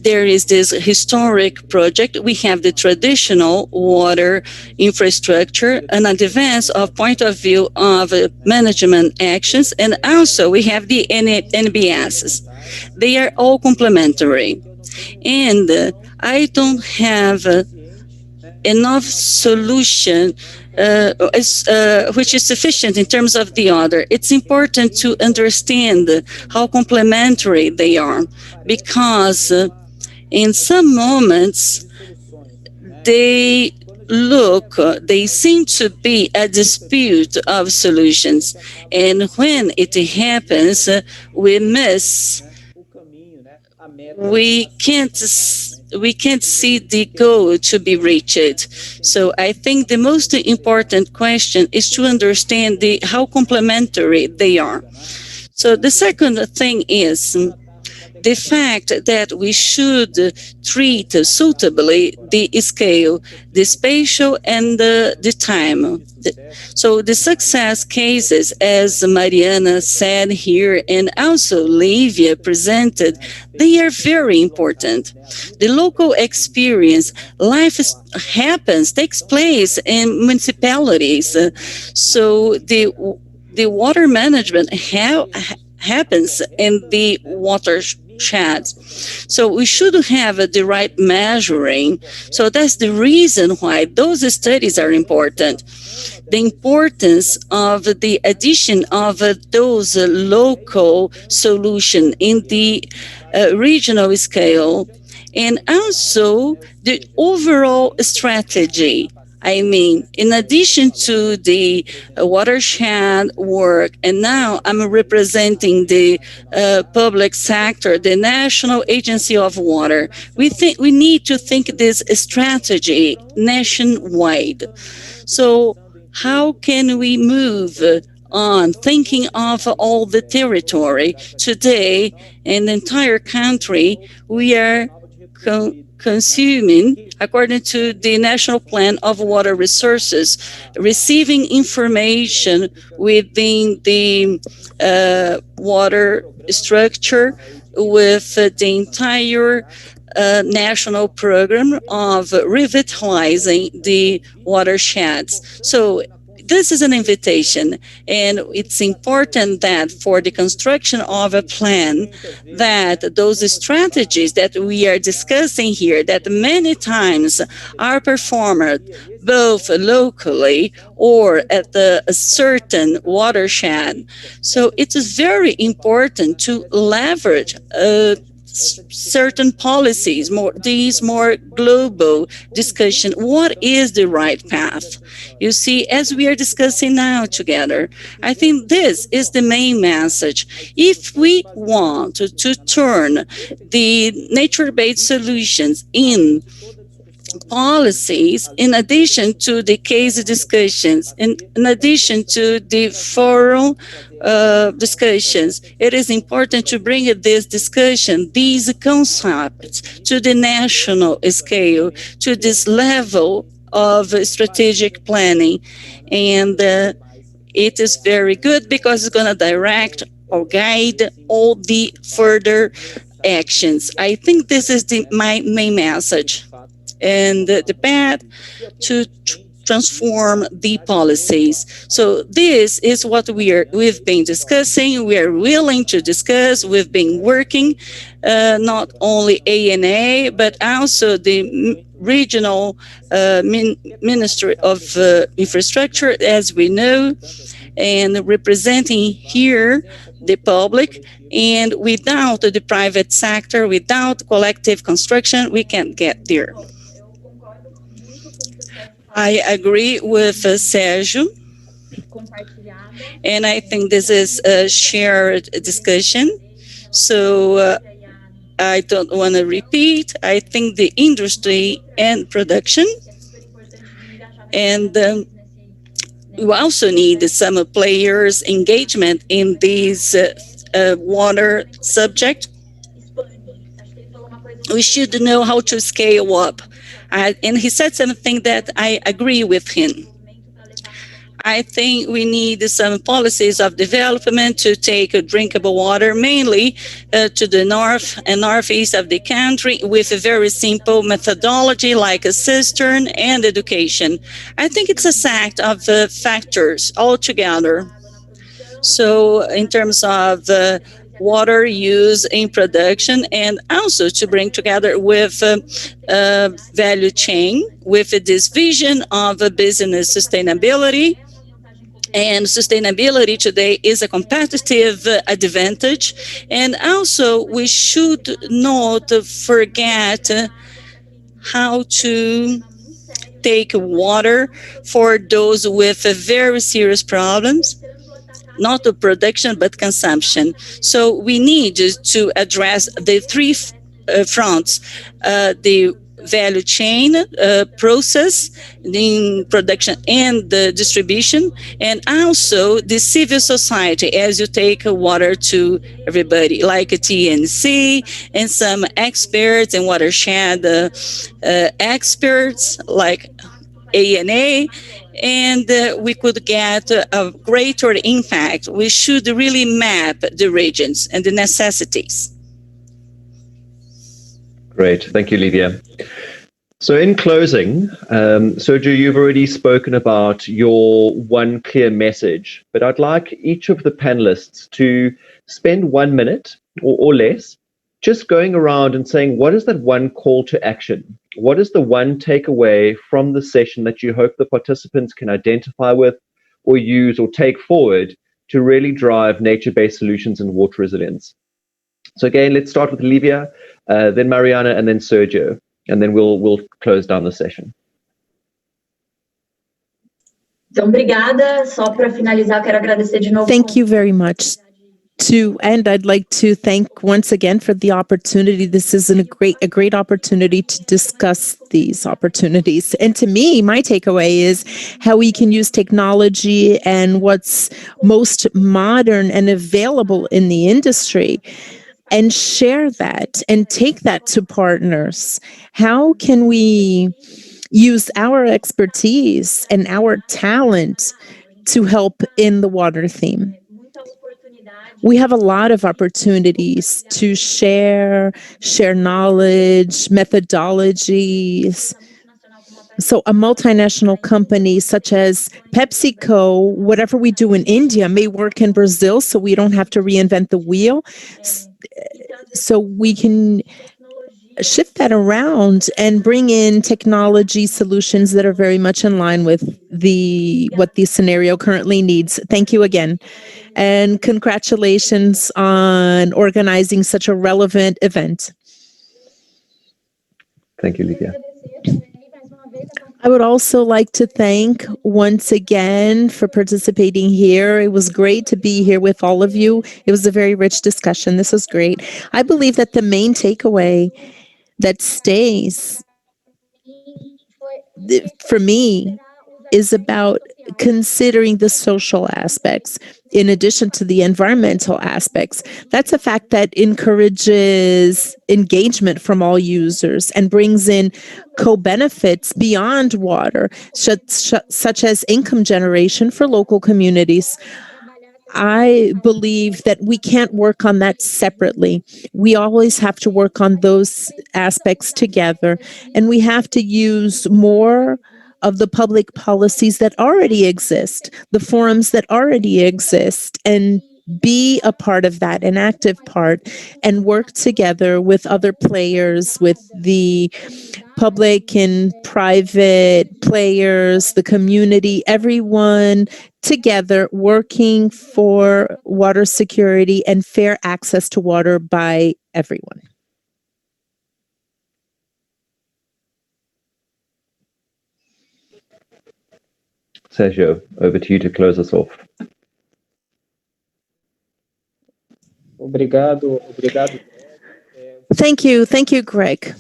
there is this historic project. We have the traditional water infrastructure, an advance of point of view of management actions, and also we have the NBSs. They are all complementary. And I don't have enough solution which is sufficient in terms of the other. It's important to understand how complementary they are, because in some moments they seem to be a dispute of solutions, and when it happens, we can't see the goal to be reached. So I think the most important question is to understand how complementary they are. So the second thing is the fact that we should treat suitably the scale, the spatial, and the time. So the success cases, as Mariana said here, and also Livia presented, they are very important. The local experience, life takes place in municipalities. So the water management happens in the watersheds. So we should have the right measuring. So that's the reason why those studies are important. The importance of the addition of those local solutions in the regional scale, and also the overall strategy. I mean, in addition to the watershed work, and now I'm representing the public sector, the National Agency of Water, we need to think this strategy nationwide. So how can we move on thinking of all the territory? Today, in the entire country, we are consuming, according to the National Plan of Water Resources, receiving information within the water structure with the entire national program of revitalizing the watersheds. So this is an invitation, and it's important that for the construction of a plan, that those strategies that we are discussing here, that many times are performed both locally or at a certain watershed. So it is very important to leverage certain policies, more global discussion. What is the right path? You see, as we are discussing now together, I think this is the main message. If we want to turn the nature-based solutions in policies, in addition to the case discussions, in addition to the forum discussions, it is important to bring this discussion, these concepts, to the national scale, to this level of strategic planning. And it is very good because it's going to direct or guide all the further actions. I think this is my main message. And the path to transform the policies. So this is what we've been discussing. We are willing to discuss. We've been working, not only ANA, but also the regional Ministry of Infrastructure, as we know, and representing here the public. And without the private sector, without collective construction, we can't get there. I agree with Sergio, and I think this is a shared discussion. So I don't want to repeat. I think the industry and production, and we also need some players' engagement in this water subject. We should know how to scale up. And he said something that I agree with him. I think we need some policies of development to take drinkable water, mainly to the north and northeast of the country, with a very simple methodology like a cistern and education. I think it's a set of factors altogether. So in terms of water use in production, and also to bring together with value chain, with this vision of business sustainability. And sustainability today is a competitive advantage. And also we should not forget how to take water for those with very serious problems, not the production, but consumption. So we need to address the three fronts, the value chain process in production and the distribution, and also the civil society, as you take water to everybody, like a TNC and some experts and watershed experts like ANA, and we could get a greater impact. We should really map the regions and the necessities. Great. Thank you, Livia. So in closing, Sergio, you've already spoken about your one clear message, but I'd like each of the panelists to spend 1 minute or less just going around and saying, what is that one call to action? What is the one takeaway from the session that you hope the participants can identify with or use or take forward to really drive nature-based solutions and water resilience? So again, let's start with Livia, then Mariana, and then Sergio, and then we'll close down the session. Então, obrigada. Só para finalizar, quero agradecer de novo. Thank you very much. And I'd like to thank once again for the opportunity. This is a great opportunity to discuss these opportunities. And to me, my takeaway is how we can use technology and what's most modern and available in the industry and share that and take that to partners. How can we use our expertise and our talent to help in the water theme? We have a lot of opportunities to share knowledge, methodologies. So a multinational company such as PepsiCo, whatever we do in India may work in Brazil, so we don't have to reinvent the wheel. So we can shift that around and bring in technology solutions that are very much in line with what the scenario currently needs. Thank you again. And congratulations on organizing such a relevant event. Thank you, Lydia. I would also like to thank once again for participating here. It was great to be here with all of you. It was a very rich discussion. This was great. I believe that the main takeaway that stays for me is about considering the social aspects in addition to the environmental aspects. That's a fact that encourages engagement from all users and brings in co-benefits beyond water, such as income generation for local communities. I believe that we can't work on that separately. We always have to work on those aspects together, and we have to use more of the public policies that already exist, the forums that already exist, and be a part of that, an active part, and work together with other players, with the public and private players, the community, everyone together working for water security and fair access to water by everyone. Sergio, over to you to close us off. Obrigado. Thank you, Greg.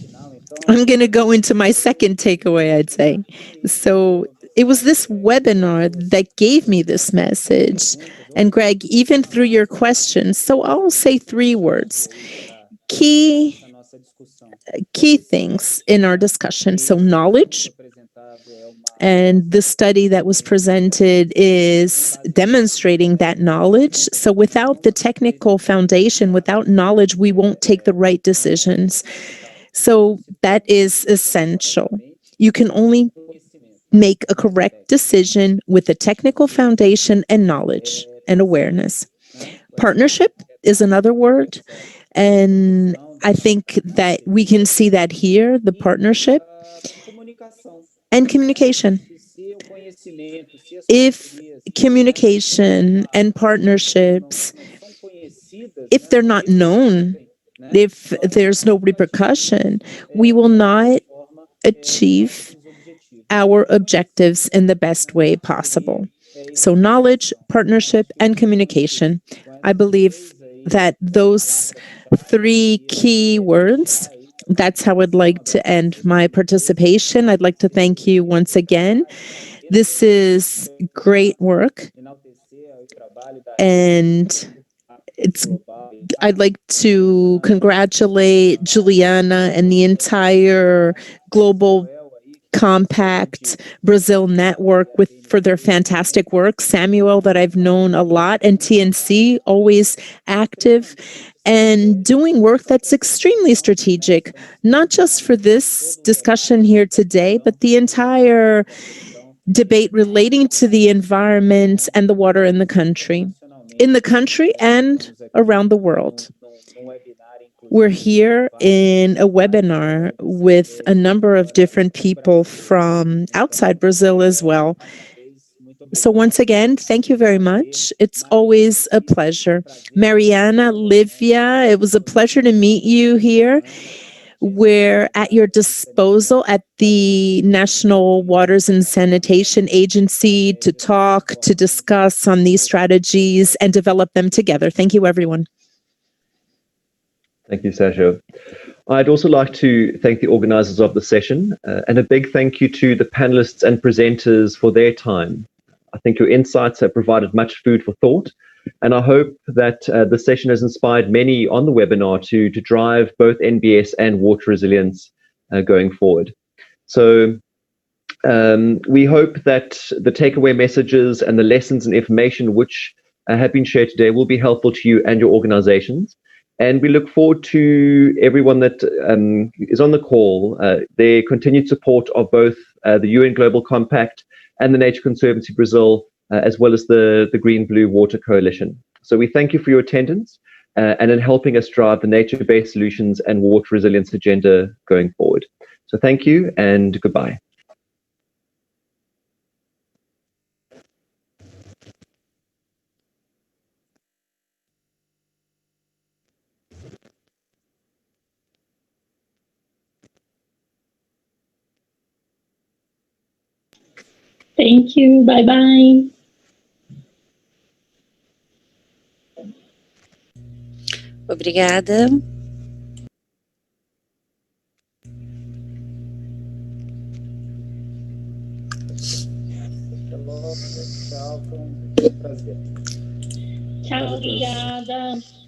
I'm going to go into my second takeaway, I'd say. So it was this webinar that gave me this message. And Greg, even through your questions, so I'll say 3 words. Key things in our discussion. So knowledge, and the study that was presented is demonstrating that knowledge. So without the technical foundation, without knowledge, we won't take the right decisions. So that is essential. You can only make a correct decision with a technical foundation and knowledge and awareness. Partnership is another word, and I think that we can see that here, the partnership and communication. If communication and partnerships, if they're not known, if there's no repercussion, we will not achieve our objectives in the best way possible. So knowledge, partnership, and communication. I believe that those 3 key words, that's how I'd like to end my participation. I'd like to thank you once again. This is great work, and I'd like to congratulate Juliana and the entire Global Compact Brazil network for their fantastic work. Samuel, that I've known a lot, and TNC, always active and doing work that's extremely strategic, not just for this discussion here today, but the entire debate relating to the environment and the water in the country and around the world. We're here in a webinar with a number of different people from outside Brazil as well. So once again, thank you very much. It's always a pleasure. Mariana, Livia, it was a pleasure to meet you here. We're at your disposal at the National Waters and Sanitation Agency to talk, to discuss on these strategies and develop them together. Thank you, everyone. Thank you, Sergio. I'd also like to thank the organizers of the session and a big thank you to the panelists and presenters for their time. I think your insights have provided much food for thought, and I hope that the session has inspired many on the webinar to drive both NBS and water resilience going forward. So we hope that the takeaway messages and the lessons and information which have been shared today will be helpful to you and your organizations. And we look forward to everyone that is on the call, their continued support of both the UN Global Compact, and the Nature Conservancy Brazil, as well as the Green Blue Water Coalition. So we thank you for your attendance and in helping us drive the nature-based solutions and water resilience agenda going forward. So thank you and goodbye. Thank you. Bye-bye. Obrigada. Tchau, foi um prazer. Tchau, obrigada.